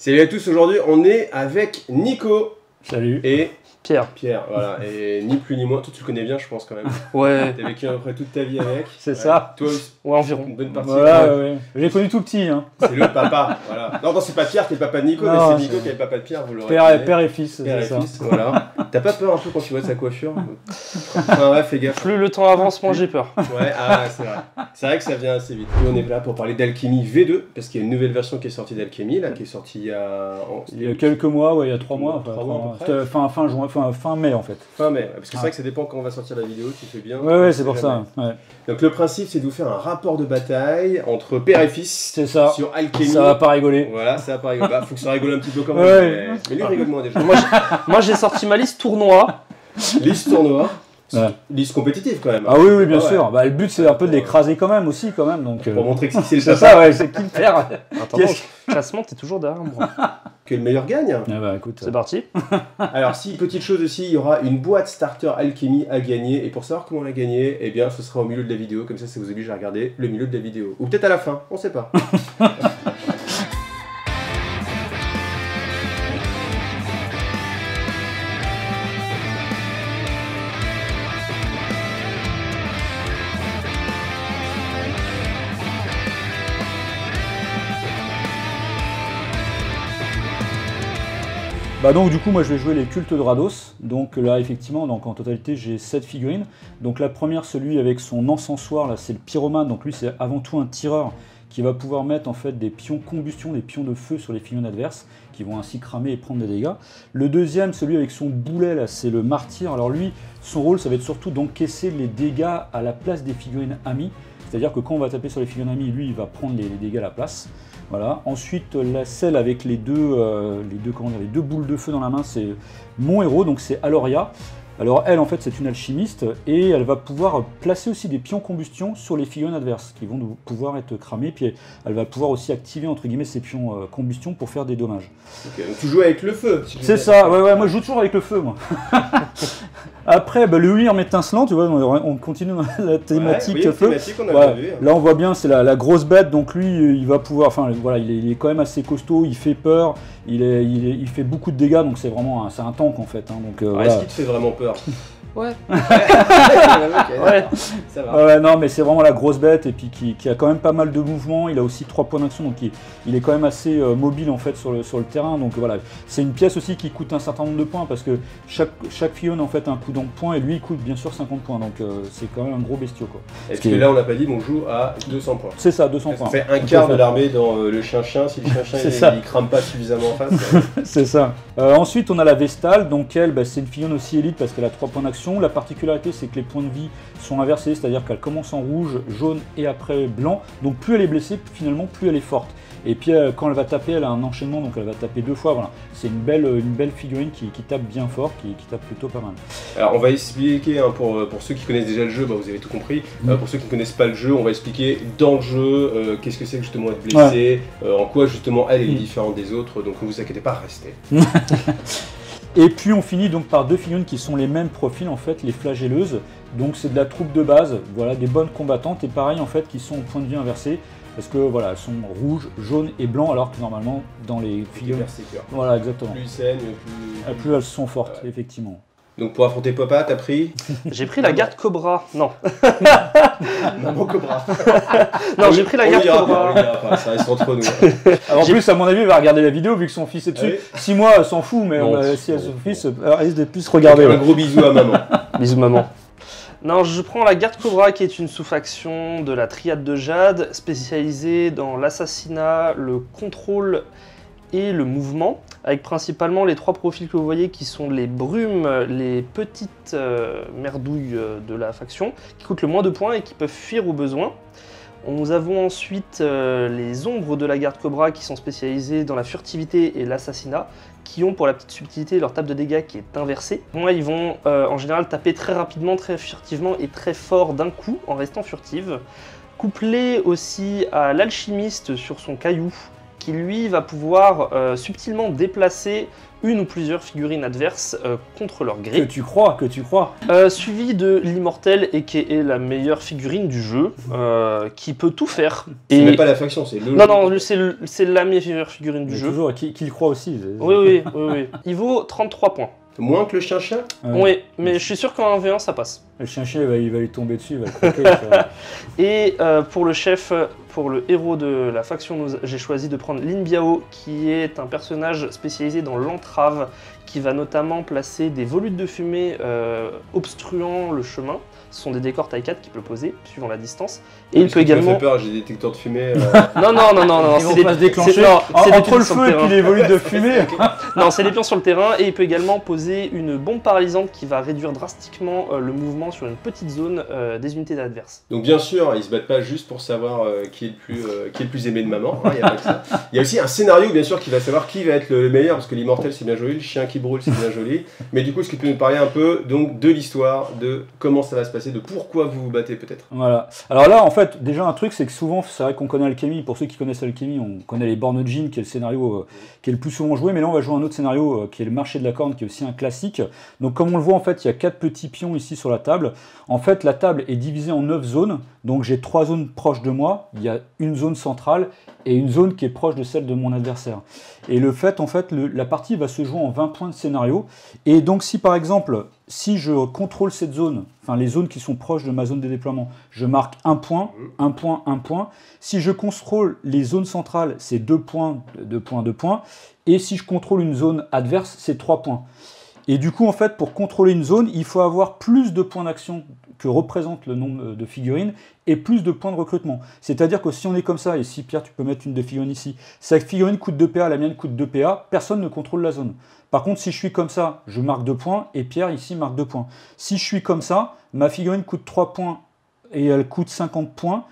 Salut à tous, aujourd'hui on est avec Nico. Salut. Et Pierre, voilà, et ni plus ni moins, toi tu le connais bien je pense quand même. ouais. T'as vécu à peu près toute ta vie avec. C'est ça. Toi aussi, Ouais, environ. une bonne partie. Voilà, ouais. J'ai connu tout petit. Hein. C'est le papa, voilà. Non, c'est pas Pierre qui est le papa de Nico, Non, mais c'est Nico qui est le papa de Pierre, vous l'aurez Père et fils, Père et c'est ça. fils, voilà. T'as pas peur un peu quand tu vois sa coiffure? Enfin ouais, fais gaffe. Plus le temps avance, moins j'ai peur. Ouais, ah c'est vrai. C'est vrai que ça vient assez vite. Et on est là pour parler d'Alchemy V2, parce qu'il y a une nouvelle version qui est sortie d'Alchemy, là, qui est sortie il Il y a quelques mois, ouais, il y a 3 mois. Trois mois, à peu C'était fin juin, fin mai en fait. Fin mai, parce que c'est vrai que ça dépend quand on va sortir la vidéo, tu fais bien. Ouais, c'est pour ça. Ouais. Donc le principe c'est de vous faire un rapport de bataille entre père et fils. C'est ça. Sur Alchemy. Ça va pas rigoler. Voilà, ça va pas rigoler. Bah, faut que ça rigole un petit peu quand même. Ouais. Mais lui rigole moins déjà. Moi j'ai sorti ma liste tournoi. Liste tournoi. Ouais. Liste compétitive quand même. Ah oui, bien Ouais. sûr. Bah, le but c'est un peu de l'écraser quand même aussi, quand même. Donc, Pour montrer que si c'est le c'est papa, ça, ouais, c'est qui le père. Attends, Qu'est-ce- classement, t'es toujours derrière moi. que le meilleur gagne. Ah bah écoute. C'est parti. Alors si, petite chose aussi, il y aura une boîte starter Alchemy à gagner. Et pour savoir comment la gagner, eh bien ce sera au milieu de la vidéo. Comme ça vous oblige à regarder le milieu de la vidéo. Ou peut-être à la fin, on sait pas. Bah donc du coup moi je vais jouer les cultes de Rados, donc là effectivement donc en totalité j'ai 7 figurines, donc la première celui avec son encensoir là c'est le pyromane, donc lui c'est avant tout un tireur qui va pouvoir mettre en fait des pions combustion, des pions de feu sur les figurines adverses qui vont ainsi cramer et prendre des dégâts. Le deuxième celui avec son boulet là c'est le martyr, alors lui son rôle ça va être surtout d'encaisser les dégâts à la place des figurines amies, c'est-à-dire que quand on va taper sur les figurines amies lui il va prendre les dégâts à la place. Voilà. Ensuite, celle avec les deux boules de feu dans la main, c'est mon héros, donc c'est Aloria. Alors elle, en fait, c'est une alchimiste et elle va pouvoir placer aussi des pions combustion sur les figurines adverses qui vont pouvoir être cramés. Puis elle va pouvoir aussi activer entre guillemets ces pions combustion pour faire des dommages. Okay, donc tu joues avec le feu. Si c'est ça. Ouais, moi je joue toujours avec le feu, moi. Après, bah, le huir étincelant, tu vois, on continue dans la thématique feu. Là, on voit bien, c'est la grosse bête, donc lui, il va pouvoir, enfin, voilà, il est quand même assez costaud, il fait peur, il fait beaucoup de dégâts, donc c'est vraiment, c'est un tank en fait. Hein, donc, voilà. Est-ce qu'il te fait vraiment peur? Ouais. Ouais. Ça va. Ouais, non, mais c'est vraiment la grosse bête et puis qui a quand même pas mal de mouvements. Il a aussi 3 points d'action, donc il est quand même assez mobile en fait sur le terrain. Donc voilà, c'est une pièce aussi qui coûte un certain nombre de points parce que chaque figurine en fait a un coup d'empoint et lui il coûte bien sûr 50 points. Donc c'est quand même un gros bestiau quoi. Est-ce que là on l'a pas dit, mais on joue à 200 points. C'est ça, 200 points. Ça fait un quart de l'armée dans le chien-chien. Si le chien-chien il crame pas suffisamment en face. C'est ça. Ensuite on a la Vestale, donc elle c'est une figurine aussi élite parce qu'elle a 3 points d'action. La particularité c'est que les points de vie sont inversés, c'est-à-dire qu'elle commence en rouge, jaune et après blanc. Donc plus elle est blessée, finalement plus elle est forte. Et puis quand elle va taper, elle a un enchaînement, donc elle va taper 2 fois. Voilà. C'est une belle figurine qui tape bien fort, qui tape plutôt pas mal. Alors on va expliquer hein, pour ceux qui connaissent déjà le jeu, bah, vous avez tout compris. Pour ceux qui ne connaissent pas le jeu, on va expliquer dans le jeu qu'est-ce que c'est que justement être blessé, en quoi justement elle est différente des autres. Donc ne vous inquiétez pas, restez. Et puis on finit donc par 2 figurines qui sont les mêmes profils en fait, les flagelleuses. Donc c'est de la troupe de base, voilà, des bonnes combattantes et pareil en fait qui sont au point de vie inversé. Parce que voilà, elles sont rouges, jaunes et blancs alors que normalement dans les figurines. Voilà, exactement. Plus ils saignent, plus elles sont fortes, effectivement. Donc pour affronter Papa, t'as pris? J'ai pris la garde Cobra. Non. Maman Cobra. Non, j'ai pris la garde Cobra. Pas, ça reste entre nous. Alors, en plus, à mon avis, il va regarder la vidéo vu que son fils est dessus. 6 mois, elle s'en fout, mais non, si elle son fils, elle risque de plus regarder. Un gros bisou à maman. Bisous maman. Non, je prends la garde Cobra qui est une sous-faction de la triade de Jade, spécialisée dans l'assassinat, le contrôle et le mouvement, avec principalement les 3 profils que vous voyez qui sont les brumes, les petites merdouilles de la faction, qui coûtent le moins de points et qui peuvent fuir au besoin. Nous avons ensuite les ombres de la garde Cobra qui sont spécialisées dans la furtivité et l'assassinat, qui ont pour la petite subtilité leur table de dégâts qui est inversée. Moi, ils vont en général taper très rapidement, très furtivement et très fort d'un coup en restant furtive. Couplé aussi à l'alchimiste sur son caillou, qui lui va pouvoir subtilement déplacer une ou plusieurs figurines adverses contre leur gré. Que tu crois. Suivi de l'immortel et qui est la meilleure figurine du jeu, qui peut tout faire. C'est même pas la faction, c'est le. Non, c'est la meilleure figurine du Mais jeu. toujours, qui le croit aussi. Oui. Il vaut 33 points. Moins que le chien-chien. Oui, mais je suis sûr qu'en 1v1 ça passe. Le chien-chien, il va lui tomber dessus, il va le croquer. Et pour le chef, pour le héros de la faction, j'ai choisi de prendre Lin Biao, qui est un personnage spécialisé dans l'entrave, qui va notamment placer des volutes de fumée obstruant le chemin. Ce sont des décors taille 4 qu'il peut poser, suivant la distance. Et il peut également... Ça fait peur, j'ai des détecteurs de fumée. Non, Ils vont pas se déclencher. Entre le feu et puis les volutes de fumée. Non, c'est des pions sur le terrain, et il peut également poser une bombe paralysante qui va réduire drastiquement le mouvement sur une petite zone des unités adverses. Donc bien sûr, ils se battent pas juste pour savoir qui est le plus aimé de maman, hein, y a pas que ça. Il y a aussi un scénario bien sûr qui va savoir qui va être le meilleur, parce que l'immortel c'est bien joli, le chien qui brûle c'est bien joli. Mais du coup, est-ce que tu peux nous parler un peu donc, de l'histoire, de comment ça va se passer, de pourquoi vous vous battez peut-être? Voilà. Alors là, en fait, déjà un truc, c'est que souvent, c'est vrai qu'on connaît Alchemy. Pour ceux qui connaissent Alchemy, on connaît les Born Djinn, qui est le scénario qui est le plus souvent joué. Mais là, on va jouer un autre scénario qui est le marché de la corne, qui est aussi un classique. Donc, comme on le voit, en fait, il y a 4 petits pions ici sur la table. En fait, la table est divisée en 9 zones. Donc, j'ai 3 zones proches de moi. Il y a une zone centrale et une zone qui est proche de celle de mon adversaire. Et le fait, en fait, la partie va se jouer en 20 points de scénario. Et donc, si par exemple, si je contrôle cette zone, enfin les zones qui sont proches de ma zone de déploiement, je marque 1 point, 1 point, 1 point. Si je contrôle les zones centrales, c'est 2 points, 2 points, 2 points. Et si je contrôle une zone adverse, c'est 3 points. Et du coup, en fait, pour contrôler une zone, il faut avoir plus de points d'action que représente le nombre de figurines et plus de points de recrutement. C'est-à-dire que si on est comme ça, et si Pierre, tu peux mettre une de figurines ici, sa figurine coûte 2 PA, la mienne coûte 2 PA, personne ne contrôle la zone. Par contre, si je suis comme ça, je marque 2 points et Pierre ici marque 2 points. Si je suis comme ça, ma figurine coûte 3 points et elle coûte 50 points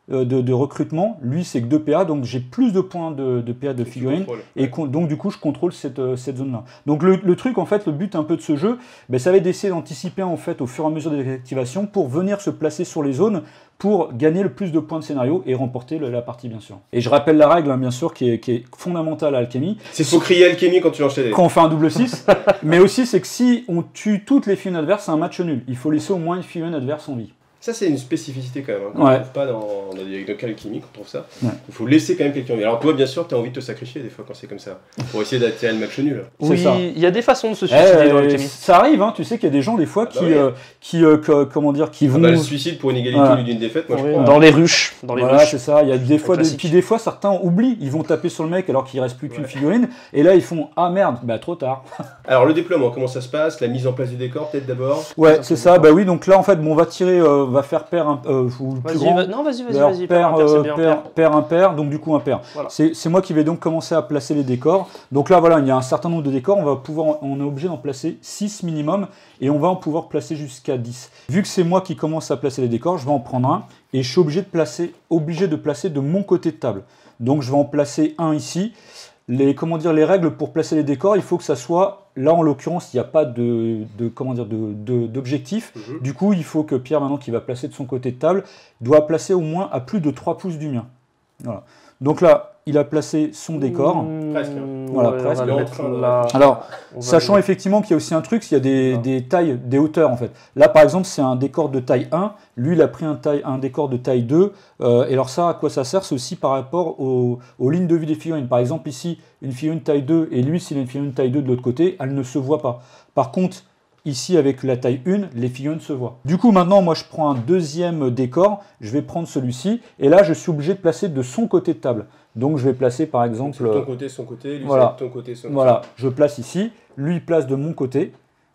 de recrutement. Lui, c'est que 2 PA, donc j'ai plus de points de PA de figurines. Et donc, du coup, je contrôle cette zone-là. Donc, le truc, en fait, le but un peu de ce jeu, ben, ça va être d'essayer d'anticiper, en fait, au fur et à mesure des activations pour venir se placer sur les zones pour gagner le plus de points de scénario et remporter la partie, bien sûr. Et je rappelle la règle, hein, bien sûr, qui est fondamentale à Alchemy. C'est faut crier Alchemy quand tu enchaînes. Quand on fait un double 6. Mais aussi, c'est que si on tue toutes les figurines adverses, c'est un match nul. Il faut laisser au moins une figurine adverse en vie. Ça, c'est une spécificité quand même. Hein, qu'on ne trouve pas dans Alchemy, qu'on trouve ça. Ouais. Il faut laisser quand même quelqu'un en vie. Alors, toi, bien sûr, tu as envie de te sacrifier des fois quand c'est comme ça, pour essayer d'attirer le match nul. Oui, il y a des façons de se suicider dans Alchemy. Ça arrive, hein, tu sais qu'il y a des gens, des fois, qui vont. Le suicide pour une égalité d'une défaite, moi je crois. Dans les ruches. Voilà, c'est ça. Il y a des fois, puis des fois, certains oublient. Ils vont taper sur le mec alors qu'il ne reste plus qu'une figurine. Et là, ils font ah merde, bah trop tard. Alors, le déploiement, comment ça se passe? La mise en place du décor, peut-être d'abord? Ouais, c'est ça. Bah oui, donc là, en fait, on va tirer, va faire paire un vas-y. Paire, impair, donc du coup impair. Voilà. C'est moi qui vais donc commencer à placer les décors. Donc là, voilà, il y a un certain nombre de décors. On est obligé d'en placer 6 minimum et on va en pouvoir placer jusqu'à 10. Vu que c'est moi qui commence à placer les décors, je vais en prendre un et je suis obligé de placer de mon côté de table. Donc je vais en placer un ici. Les règles pour placer les décors, il faut que ça soit, là en l'occurrence, il n'y a pas d'objectif. Du coup, il faut que Pierre, maintenant qui va placer de son côté de table, doit placer au moins à plus de 3 pouces du mien. Voilà. Donc là, il a placé son décor. Presque. Voilà, presque. Alors, sachant effectivement qu'il y a aussi un truc, il y a des tailles, des hauteurs en fait. Là, par exemple, c'est un décor de taille 1. Lui, il a pris un décor de taille 2. Et alors ça, à quoi ça sert? C'est aussi par rapport aux lignes de vue des figurines. Par exemple, ici, une figurine taille 2, et lui, s'il a une figurine taille 2 de l'autre côté, elle ne se voit pas. Par contre, ici, avec la taille 1, les figurines se voient. Du coup, maintenant, moi, je prends un deuxième décor. Je vais prendre celui-ci. Et là, je suis obligé de placer de son côté de table. Donc, je vais placer, par exemple... Donc, ton côté, son côté. Lui, voilà. C'est ton côté, son côté. Voilà. Je place ici. Lui, il place de mon côté.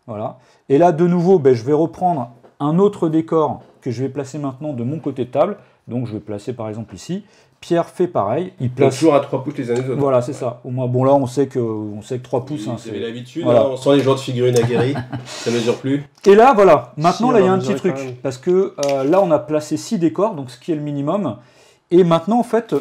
Voilà. Et là, de nouveau, je vais reprendre un autre décor que je vais placer maintenant de mon côté de table. Donc, je vais placer, par exemple, ici. Pierre fait pareil, il place... Donc toujours à 3 pouces les uns les autres. Voilà, c'est ça. Au moins, bon là, on sait que 3 pouces... Vous avez l'habitude, voilà. On sent les joueurs de figurines aguerris, ça mesure plus. Et là, voilà, maintenant, là, il y a un petit truc. Parce que là, on a placé 6 décors, donc ce qui est le minimum. Et maintenant, en fait,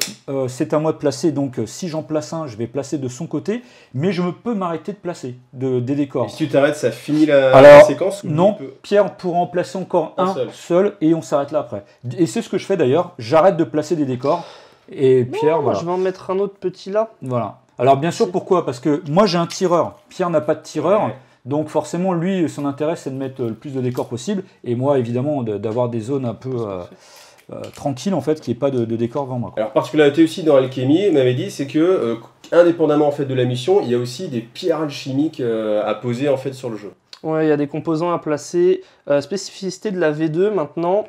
c'est à moi de placer. Donc, si j'en place un, je vais placer de son côté. Mais je peux m'arrêter de placer des décors. Et si tu t'arrêtes, ça finit la séquence? Non, Pierre pourra en placer encore un seul et on s'arrête là après. Et c'est ce que je fais d'ailleurs. J'arrête de placer des décors. Et Pierre, voilà. Je vais en mettre un autre petit là. Voilà. Alors bien sûr, pourquoi? Parce que moi j'ai un tireur, Pierre n'a pas de tireur, Ouais. donc forcément lui, son intérêt c'est de mettre le plus de décors possible, et moi évidemment d'avoir des zones un peu tranquilles en fait, qu'il n'y ait pas de décor devant moi, quoi. Alors, particularité aussi dans Alchemy, m'avait dit, c'est que, indépendamment en fait de la mission, il y a aussi des pierres alchimiques à poser en fait sur le jeu. Ouais, il y a des composants à placer. Spécificité de la V2 maintenant.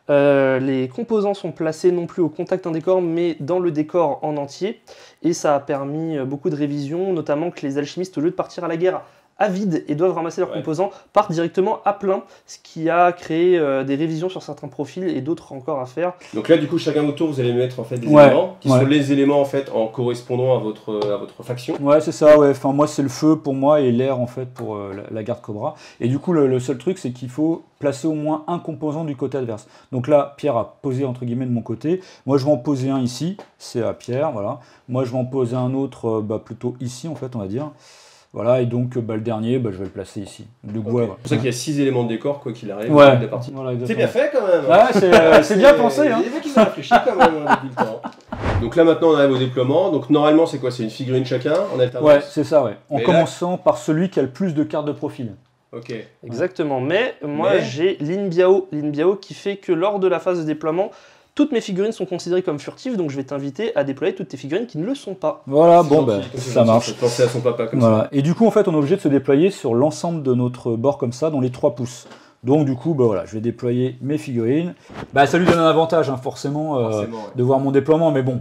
Les composants sont placés non plus au contact d'un décor, mais dans le décor en entier. Et ça a permis beaucoup de révisions, notamment que les alchimistes, au lieu de partir à la guerre à vide et doivent ramasser leurs composants, partent directement à plein, ce qui a créé des révisions sur certains profils et d'autres encore à faire. Donc là, du coup, chacun votre tour, vous allez mettre en fait des éléments qui sont les éléments en fait en correspondant à votre faction. Ouais, c'est ça, ouais. Enfin, moi, c'est le feu pour moi et l'air en fait pour la garde Cobra. Et du coup, le seul truc, c'est qu'il faut placer au moins un composant du côté adverse. Donc là, Pierre a posé entre guillemets de mon côté. Moi, je vais en poser un ici, c'est à Pierre, voilà. Moi, je vais en poser un autre plutôt ici, en fait, on va dire. Voilà, et donc le dernier, je vais le placer ici. C'est pour ça qu'il y a 6 éléments de décor, quoi qu'il arrive, ouais. de la partie. Voilà, c'est bien fait quand même. Ouais, c'est bien pensé. Hein. Il y a des mecs qui ont réfléchi quand même depuis le temps. Donc là maintenant on arrive au déploiement. Donc normalement c'est quoi? C'est une figurine chacun en alternance? Ouais, c'est ça, ouais. En commençant par celui qui a le plus de cartes de profil. Ok. Exactement, mais moi j'ai Lin Biao qui fait que lors de la phase de déploiement, toutes mes figurines sont considérées comme furtives, donc je vais t'inviter à déployer toutes tes figurines qui ne le sont pas. Voilà, bon, ça marche. Penser à son papa comme ça. Et du coup, en fait, on est obligé de se déployer sur l'ensemble de notre bord comme ça, dans les 3 pouces. Donc du coup, voilà, je vais déployer mes figurines. Ça lui donne un avantage, hein, forcément, de voir mon déploiement, mais bon.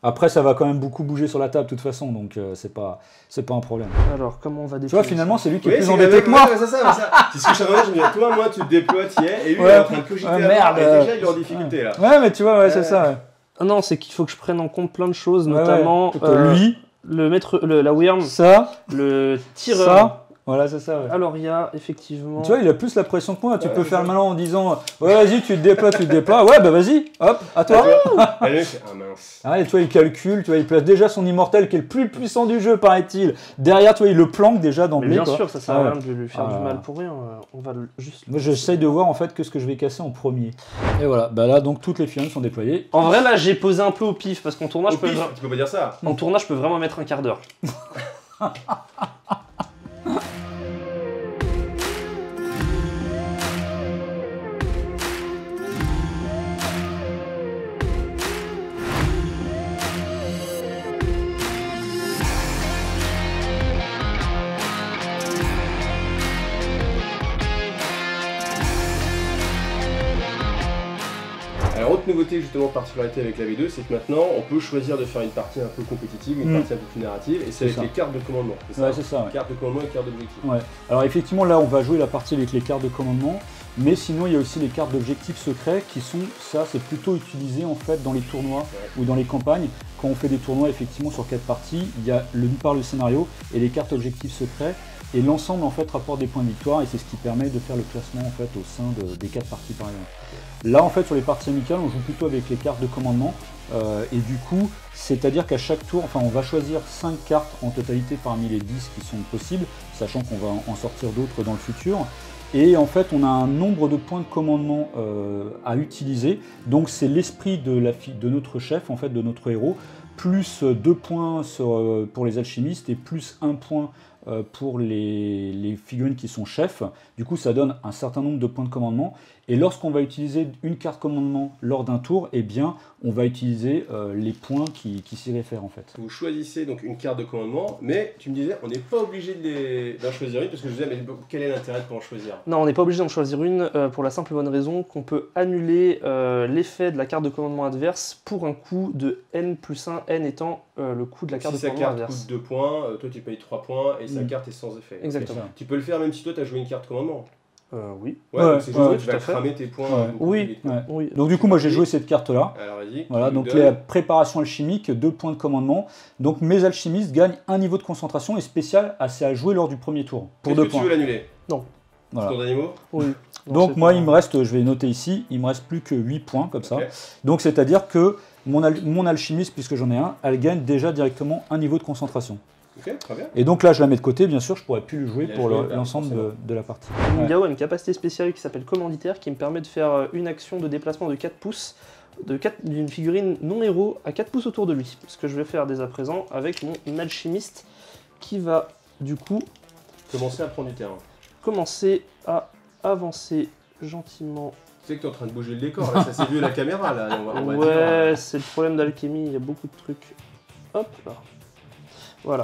Après, ça va quand même beaucoup bouger sur la table de toute façon, donc c'est pas un problème. Alors, comment on va déployer? Tu vois, finalement, c'est lui qui est plus embêté que moi. C'est ça. C'est ce que je savais, je me disais, toi, moi, tu te déploies, tu y es, et lui, il est en train de cogiter merde, et déjà, il est en difficulté, là. Ouais, mais tu vois, c'est ça. Ouais. Ah non, c'est qu'il faut que je prenne en compte plein de choses, notamment lui, la Wyrm, ça, le tireur. Ça. Voilà, c'est ça. Ouais. Alors, il y a effectivement. Tu vois, il a plus la pression que moi. Tu peux faire le malin en disant ouais, vas-y, tu te déploies. Ouais, vas-y, hop, à toi. Et lui, fait, ah mince. Et tu vois, il calcule, tu vois, il place déjà son immortel qui est le plus puissant du jeu, paraît-il. Derrière, tu vois, il le planque déjà d'emblée. Bien sûr, ça sert à rien de lui faire du mal pour rien. On va juste. Moi, j'essaye de voir en fait ce que je vais casser en premier. Et voilà, là, donc toutes les figurines sont déployées. En vrai, là, j'ai posé un peu au pif parce qu'en tournage, tu peux pas dire ça. En tournage, je peux vraiment mettre un quart d'heure. Alors, autre nouveauté, justement, particularité avec la V2, c'est que maintenant, on peut choisir de faire une partie un peu compétitive, une partie un peu plus narrative, et c'est avec les cartes de commandement. Ouais, c'est ça. Cartes de commandement et cartes d'objectif. Ouais. Alors, effectivement, là, on va jouer la partie avec les cartes de commandement, mais sinon, il y a aussi les cartes d'objectifs secrets qui sont, ça, c'est plutôt utilisé en fait dans les tournois ou dans les campagnes. Quand on fait des tournois, effectivement, sur 4 parties, il y a d'une part le scénario et les cartes objectifs secrets. Et l'ensemble en fait rapporte des points de victoire et c'est ce qui permet de faire le classement en fait au sein des 4 parties par exemple. Là en fait sur les parties amicales on joue plutôt avec les cartes de commandement et du coup c'est-à-dire qu'à chaque tour, enfin on va choisir 5 cartes en totalité parmi les 10 qui sont possibles, sachant qu'on va en sortir d'autres dans le futur. Et en fait on a un nombre de points de commandement à utiliser, donc c'est l'esprit de notre chef, en fait de notre héros, plus 2 points pour les alchimistes et plus 1 point pour les figurines qui sont chefs. Du coup, ça donne un certain nombre de points de commandement. Et lorsqu'on va utiliser une carte commandement lors d'un tour, eh bien, on va utiliser les points qui s'y réfèrent en fait. Vous choisissez donc une carte de commandement, mais tu me disais, on n'est pas obligé d'en choisir une, parce que je disais, mais quel est l'intérêt de pas en choisir? Non, on n'est pas obligé d'en choisir une pour la simple bonne raison qu'on peut annuler l'effet de la carte de commandement adverse pour un coût de N plus 1, N étant le coût de la carte de commandement adverse. Si sa carte coûte 2 points, toi tu payes 3 points et sa carte est sans effet. Exactement. Tu peux le faire même si toi tu as joué une carte commandement. Oui. Ouais, c'est juste que tu tout à vas fait. cramer tes points. Oui. Donc du coup, moi j'ai joué cette carte-là. Alors vas-y. Voilà, donc la préparation alchimique, 2 points de commandement. Donc mes alchimistes gagnent un niveau de concentration et spécial assez à jouer lors du premier tour. Pour 2 points. Tu veux l'annuler? Non. Voilà. Tour d'animaux? Oui. Donc moi il me reste, je vais noter ici, il me reste plus que 8 points comme ça. Donc c'est-à-dire que mon alchimiste, puisque j'en ai un, elle gagne déjà directement un niveau de concentration. Ok, très bien. Et donc là, je la mets de côté, bien sûr, je pourrais plus le jouer pour l'ensemble de la partie. Lin Biao a une capacité spéciale qui s'appelle commanditaire qui me permet de faire une action de déplacement de 4 pouces d'une figurine non héros à 4 pouces autour de lui. Ce que je vais faire dès à présent avec mon alchimiste qui va du coup Commencez à prendre du terrain. commencer à avancer gentiment. Tu sais que tu es en train de bouger le décor, là, ça s'est vu à la caméra. Là, on va dire, Ouais, c'est le problème d'alchimie, il y a beaucoup de trucs. Hop là. Voilà.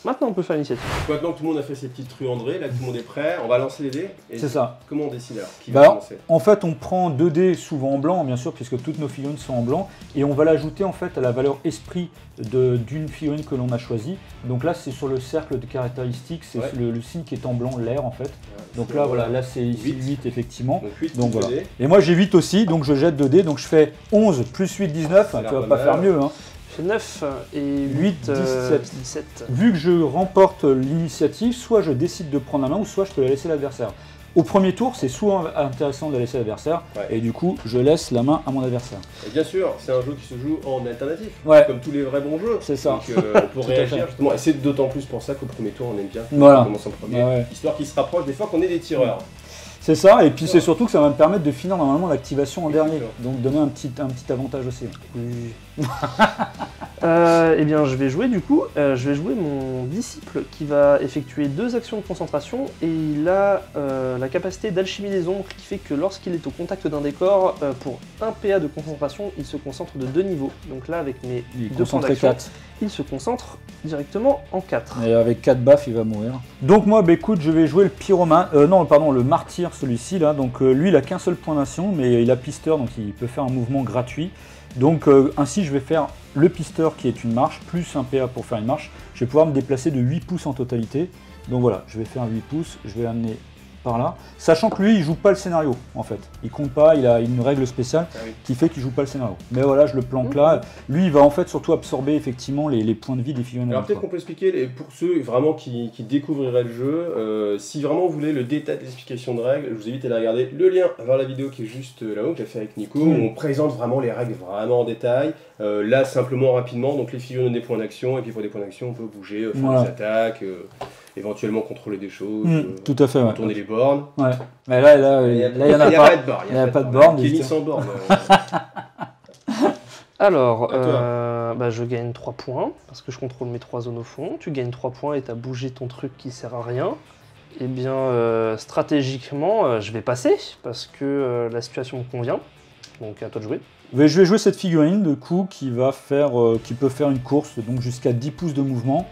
Maintenant on peut faire l'initiative. Maintenant que tout le monde a fait ses petites truanderies, là que tout le monde est prêt, on va lancer les dés. Et C'est ça. Comment on décide alors qui Bah, va commencer? En fait, on prend 2 dés souvent en blanc, bien sûr, puisque toutes nos figurines sont en blanc, et on va l'ajouter en fait à la valeur esprit d'une figurine que l'on a choisie. Donc là, c'est sur le cercle de caractéristiques, c'est Ouais. le signe qui est en blanc, l'air en fait. Donc c'est là, bon, voilà, là c'est ici 8 effectivement. Donc 8 Donc voilà. dés. Et moi j'ai 8 aussi, donc je jette 2 dés, donc je fais 11 plus 8, 19, Ça a tu l'air vas pas pas faire mal. mieux. Hein. Je fais 9 et 8, 17. 17. Vu que je remporte l'initiative, soit je décide de prendre la main, ou soit je peux la laisser à l'adversaire. Au premier tour, c'est souvent intéressant de la laisser à l'adversaire, Ouais. et du coup, je laisse la main à mon adversaire. Et bien sûr, c'est un jeu qui se joue en alternatif, Ouais. comme tous les vrais bons jeux. C'est ça. Donc on peut Tout à réagir fait. justement. Et c'est d'autant plus pour ça qu'au premier tour, on aime bien Voilà. qu'on commence en premier. Ah ouais. Histoire qu'ils se rapprochent des fois qu'on est des tireurs. C'est ça, et puis c'est surtout que ça va me permettre de finir normalement l'activation en dernier, Exactement. donc donner un petit avantage aussi. Oui. Eh bien, je vais jouer du coup. Je vais jouer mon disciple qui va effectuer 2 actions de concentration et il a la capacité d'alchimie des ombres qui fait que lorsqu'il est au contact d'un décor, pour 1 PA de concentration, il se concentre de 2 niveaux. Donc là, avec mes Il est 2 points concentré d'action, 4, il se concentre directement en 4. et avec 4 baffes, il va mourir. Donc moi, bah, écoute, je vais jouer le pyromane, non, pardon, le martyr, celui-ci là. Donc lui, il a qu'un seul point d'action, mais il a pisteur, donc il peut faire un mouvement gratuit. Donc ainsi, je vais faire le pisteur qui est une marche, plus un PA pour faire une marche. Je vais pouvoir me déplacer de 8 pouces en totalité. Donc voilà, je vais faire 8 pouces, je vais l'amener par là. Sachant que lui, il joue pas le scénario, en fait. Il compte pas, il a une règle spéciale Ah oui. qui fait qu'il joue pas le scénario. Mais voilà, je le planque là. Lui, il va en fait surtout absorber effectivement les points de vie des figurines. Alors peut-être qu'on peut expliquer, pour ceux vraiment qui découvriraient le jeu, si vraiment vous voulez le détail des explications de règles, je vous invite à aller regarder le lien vers la vidéo qui est juste là-haut, que j'ai fait avec Nico, où on présente vraiment les règles vraiment en détail. Là, simplement, rapidement, donc les figurines ont des points d'action, et puis pour des points d'action, on peut bouger, faire Voilà. des attaques, éventuellement contrôler des choses, Tout à fait, ouais. tourner les bornes. Ouais. Mais là, il y en a pas. de borne. Il y a pas de borne, Kenny juste- sans borne. Alors, À toi. bah, je gagne 3 points parce que je contrôle mes 3 zones au fond. Tu gagnes 3 points et tu as bougé ton truc qui sert à rien. Eh bien, stratégiquement, je vais passer parce que la situation me convient. Donc, à toi de jouer. Mais je vais jouer cette figurine de coup qui va faire, qui peut faire une course donc jusqu'à 10 pouces de mouvement.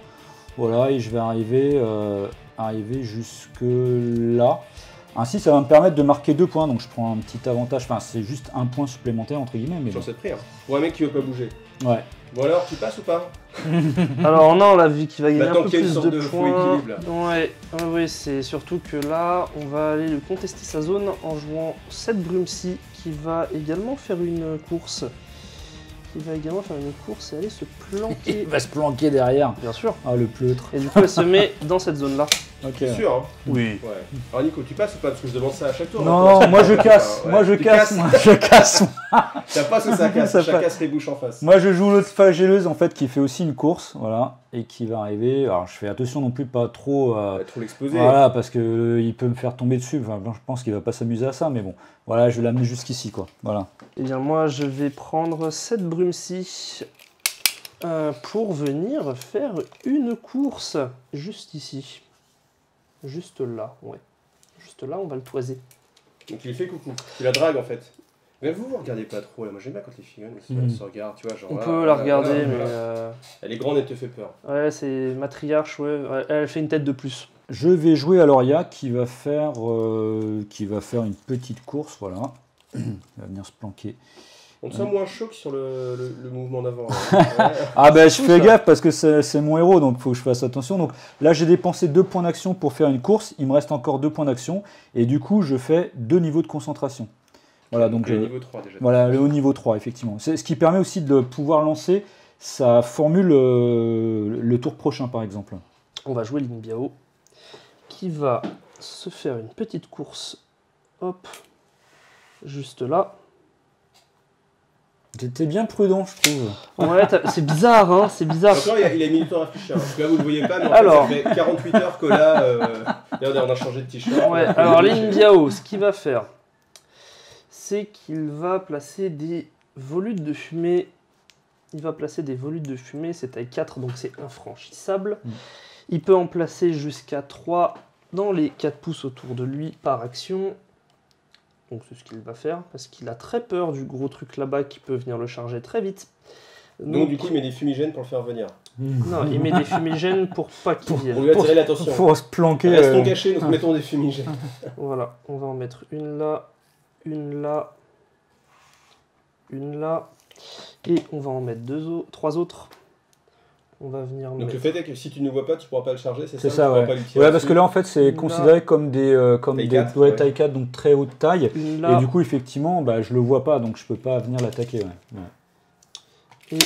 Voilà, et je vais arriver jusque là. Ainsi, ça va me permettre de marquer 2 points, donc je prends un petit avantage. Enfin, c'est juste un point supplémentaire entre guillemets, mais bon. Sur cette prière. Pour un mec qui veut pas bouger. Ouais. Bon alors, tu passes ou pas? Alors, non, la vie qui va gagner Maintenant un peu qu'il y a une plus sorte de de faux points. équilibre, Ouais, c'est surtout que là, on va aller lui contester sa zone en jouant cette Brumsy qui va également faire une course. Et aller se planquer. Il va se planquer derrière. Bien sûr. Ah, le pleutre. Et du coup, elle se met dans cette zone-là. Ok. C'est sûr, hein? Oui. Ouais. Alors Nico, tu passes ou pas? Parce que je demande ça à chaque tour. Non, non, moi je casse. Ouais. Moi je Tu casse. casses Moi je casse. Ça passe ou ça casse? Ça Ça passe. casse les bouches en face. Moi je joue l'autre flagelleuse en fait qui fait aussi une course, voilà, et qui va arriver. Alors je fais attention non plus pas trop. Pas trop l'exposer. Voilà, parce que il peut me faire tomber dessus. Enfin, je pense qu'il va pas s'amuser à ça, mais bon. Voilà, je vais l'amener jusqu'ici, quoi. Voilà. Eh bien, moi, je vais prendre cette Brumsy pour venir faire une course juste ici. Juste là, ouais. Juste là, on va le toiser. Donc il fait coucou. Tu la dragues en fait. Mais vous regardez pas trop là. Moi j'aime bien quand les figurines elles se regardent. Tu vois, genre, On voilà, peut la voilà, regarder, voilà, mais... voilà. Elle est grande, elle te fait peur. Ouais, c'est matriarche, ouais. Elle fait une tête de plus. Je vais jouer à Loria qui va faire une petite course, voilà. Il va venir se planquer. On te sent moins chaud que sur le mouvement d'avant. Ouais. Ah ben je Fou, fais ça. gaffe parce que c'est mon héros, donc il faut que je fasse attention. Donc là j'ai dépensé 2 points d'action pour faire une course, il me reste encore 2 points d'action, et du coup je fais 2 niveaux de concentration. Voilà, donc le niveau 3 déjà. voilà, le haut niveau 3, effectivement. C'est ce qui permet aussi de pouvoir lancer sa formule le tour prochain, par exemple. On va jouer Lin Biao, qui va se faire une petite course. Hop. Juste là. T'es bien prudent, je trouve. Ouais, c'est bizarre, hein, c'est bizarre. Encore, il a mis du temps à réfléchir. Parce que là, vous le voyez pas, mais en Alors. fait, ça fait 48 heures que là, regardez, on a changé de t-shirt. Ouais, alors Lin Biao, ce qu'il va faire, c'est qu'il va placer des volutes de fumée. Il va placer des volutes de fumée, c'est taille 4, donc c'est infranchissable. Il peut en placer jusqu'à 3 dans les 4 pouces autour de lui par action. Donc c'est ce qu'il va faire, parce qu'il a très peur du gros truc là-bas qui peut venir le charger très vite. Donc du coup, il met des fumigènes pour le faire venir. Non, il met des fumigènes pour pas qu'il vienne. On lui attire l'attention. Pour se planquer. Restons cachés, donc mettons des fumigènes. Voilà, on va en mettre une là, une là, une là, et on va en mettre 3 autres. On va venir Donc mettre... le fait est que si tu ne vois pas, tu ne pourras pas le charger, c'est ça? C'est ça, Tu pourras ouais. pas lui tirer Ouais, parce dessus. que là, en fait, c'est Là. considéré comme des Taille 4, ouais, ouais. taille 4, donc très haute taille. Une Et là, du coup, effectivement, bah, je le vois pas, donc je peux pas venir l'attaquer. Ouais. Ouais. et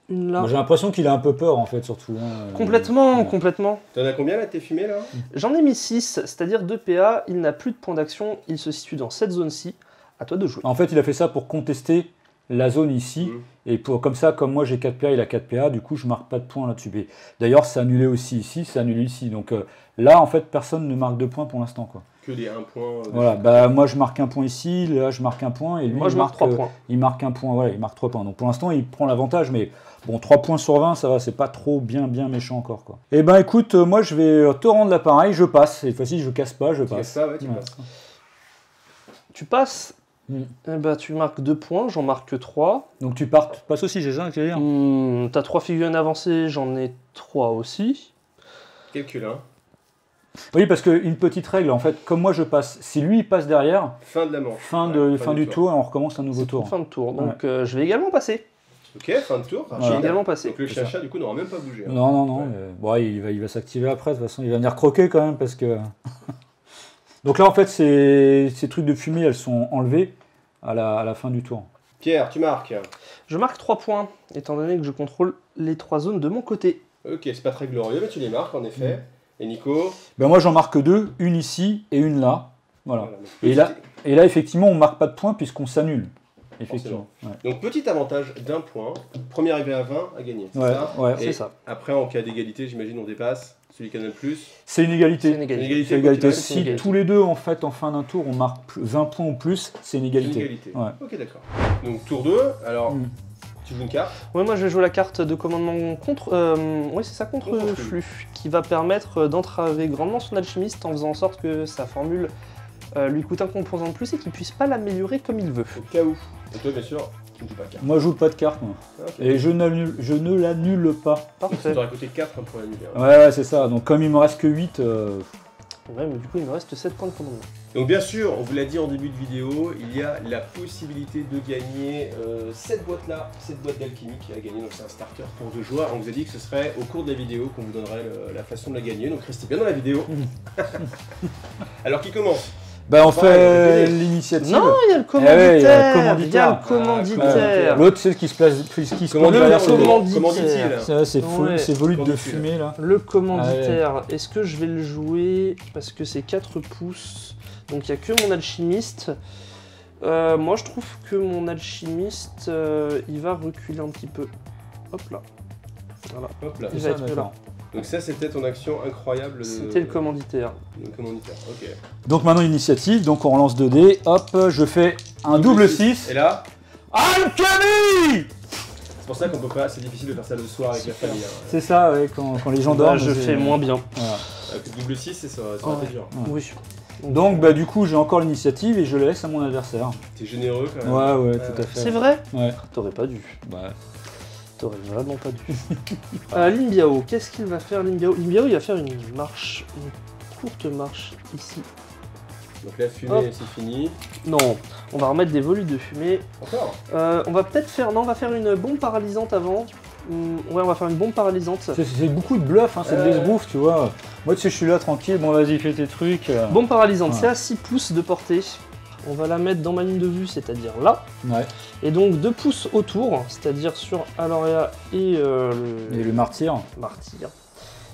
une là. Moi, j'ai l'impression qu'il a un peu peur, en fait, surtout. Hein. Complètement, Ouais. complètement. T'en as combien là, tes fumées là? J'en ai mis 6, c'est-à-dire 2 PA, il n'a plus de point d'action, il se situe dans cette zone-ci. À toi de jouer. En fait, il a fait ça pour contester la zone ici. Et comme ça, comme moi j'ai 4 PA, il a 4 PA, du coup je marque pas de points là-dessus. Et d'ailleurs, c'est annulé aussi ici, c'est annulé ici. Donc là, en fait, personne ne marque de points pour l'instant, quoi. Que des 1 point. Voilà, bah moi je marque un point ici, là je marque un point, et lui Moi je il marque 3 points. il marque un point, voilà, il marque 3 points. Donc pour l'instant, il prend l'avantage, mais bon, 3 points sur 20, ça va, c'est pas trop bien méchant encore, quoi. Et ben écoute, moi je vais te rendre l'appareil, je passe. Cette fois-ci, je casse pas, je Tu fais passe. ça, ouais, tu Ouais. passes. Tu passes, eh ben, tu marques 2 points, j'en marque 3. Donc tu passes aussi, j'ai ça, dire. T'as 3 figurines avancées, j'en ai 3 aussi. Calcul, hein. Oui, parce qu'une petite règle, en fait, comme moi je passe, si lui il passe derrière, Fin de la manche. fin Ouais, du tour, et on recommence un nouveau C'est tour. pour fin de tour. Donc je vais également passer. Ok, fin de tour. Je vais Voilà. également passer. Donc le C'est ça. chien-chat, du coup, n'aura même pas bougé. hein. Non, Ouais. bon, il va s'activer après, de toute façon, il va venir croquer quand même, parce que... Donc là, en fait, ces trucs de fumée, elles sont enlevées à la fin du tour. Pierre, tu marques. Je marque 3 points, étant donné que je contrôle les 3 zones de mon côté. Ok, c'est pas très glorieux, mais tu les marques en effet. Et Nico? Ben moi, j'en marque 2, une ici et une là. Voilà. donc Et là, effectivement, on marque pas de points puisqu'on s'annule. Effectivement. Donc petit avantage d'1 point. Premier arrivé à 20 à gagner. C'est Ouais, ça? ouais. C'est Et ça. après, en cas d'égalité, j'imagine, on dépasse. Celui qui en a le plus. C'est une égalité. C'est une égalité. Égalité, C'est égalité. quoi qu'il c'est Si une égalité. tous les deux, en fait, en fin d'un tour, on marque 20 points ou plus, c'est une arrive. égalité. Une égalité. Ouais. Ok, d'accord. Donc tour 2. Alors, Mm. tu joues une carte. Ouais, moi je vais jouer la carte de commandement contre. Oui, c'est ça, contre Contre flux, qui va permettre d'entraver grandement son alchimiste en faisant en sorte que sa formule lui coûte un composant de plus et qu'il puisse pas l'améliorer comme il veut. Au cas où. Et toi, bien sûr, tu ne joues pas de carte. Moi, je joue pas de carte, moi. Ok. Et je ne l'annule pas. Ça Parfait. t'aurait coûté 4 pour l'annuler. hein. Ouais, c'est ça. Donc, comme il me reste que 8, Ouais, mais du coup, il me reste 7 points de commandement. Donc bien sûr, on vous l'a dit en début de vidéo, il y a la possibilité de gagner cette boîte-là, cette boîte d'alchimie à gagner. Donc c'est un starter pour 2 joueurs. On vous a dit que ce serait au cours de la vidéo qu'on vous donnerait la façon de la gagner. Donc restez bien dans la vidéo. Alors qui commence? bah, on Ouais, fait ouais. l'initiative. Non, il y a le Eh ouais, il y a le commanditaire. commanditaire. Il y a le commanditaire. L'autre, c'est ce qui se place, qui se Comment pose derrière son dos. commanditaire. dit-il? Ça, c'est Ouais. ces volutes de Commanditaire. fumée là. Le commanditaire, est-ce que je vais le jouer parce que c'est 4 pouces, donc il n'y a que mon alchimiste. Moi je trouve que mon alchimiste, il va reculer un petit peu. Hop là. Voilà. Hop là. Il C'est va ça, être là. d'accord. Donc ça c'était ton action incroyable. C'était le commanditaire. Le commanditaire. Ok. Donc maintenant initiative, donc on relance 2 dés, hop, je fais un double 6. Et là, Alchimie. c'est pour ça qu'on peut pas, c'est difficile de faire ça le soir avec la famille. hein. C'est ça, ouais, quand les gens Là, dorment. je c'est- fais moins bien. Voilà. Avec le double 6, ça aurait Ouais. été dur. Ouais. Oui. Donc bah du coup j'ai encore l'initiative et je la laisse à mon adversaire. T'es généreux quand même. Ouais, tout à fait. C'est vrai? Ouais. T'aurais pas dû. Bah, T'aurais vraiment pas dû. Lin Biao, qu'est-ce qu'il va faire Lin Biao? Lin Biao, il va faire une marche, une courte marche ici. Donc la fumée, Hop. c'est fini. Non, on va remettre des volutes de fumée. Encore. On va peut-être faire... Non, on va faire une bombe paralysante avant. Ouais, on va faire une bombe paralysante. c'est beaucoup de bluff, hein, c'est de l'esbrouf, tu vois. Moi tu sais je suis là tranquille, bon vas-y fais tes trucs. Bombe paralysante, Ouais. c'est à 6 pouces de portée. On va la mettre dans ma ligne de vue, c'est-à-dire là. Ouais. Et donc 2 pouces autour, c'est-à-dire sur Aloria et Et le martyr, martyr.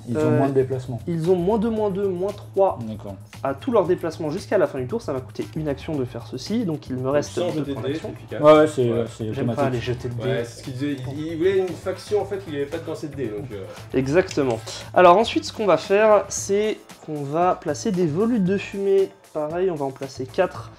ils ont moins de déplacement. Ils ont -2, -3 D'accord. à tout leur déplacement jusqu'à la fin du tour. Ça va coûter une action de faire ceci, donc il me reste Sans 2 jeter de points dés, d'action. c'est efficace. Ouais, c'est J'aime pas automatique. aller jeter de dés. Ouais, c'est ce qu'il disait. Il voulait une faction en fait où il n'y avait pas de lancer de dés. Donc, Exactement. Alors ensuite, ce qu'on va faire, c'est qu'on va placer des volutes de fumée. Pareil, on va en placer 4,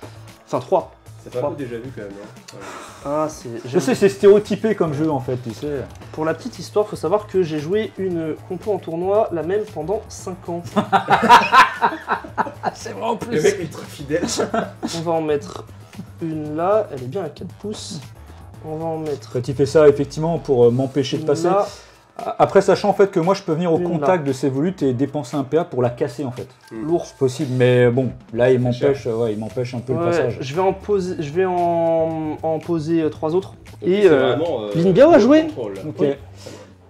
enfin 3. Ça fait un peu déjà vu quand même. Hein. Ah, c'est... Je sais, c'est stéréotypé comme jeu en fait, tu sais. Pour la petite histoire, faut savoir que j'ai joué une compo en tournoi, la même pendant 5 ans. C'est vrai en plus. Le mec est très fidèle. On va en mettre une là, elle est bien à 4 pouces. On va en mettre Quand il fait ça effectivement pour m'empêcher de une passer. là. Après, sachant en fait que moi je peux venir au Une contact de ces volutes et dépenser un PA pour la casser en fait. Lourd. C'est possible, mais bon, là il C'est m'empêche il m'empêche un peu le Ouais, passage. je vais en poser 3 autres. Donc, Et c'est vraiment, Lingao a le joué. contrôle, là. Ok. Oui.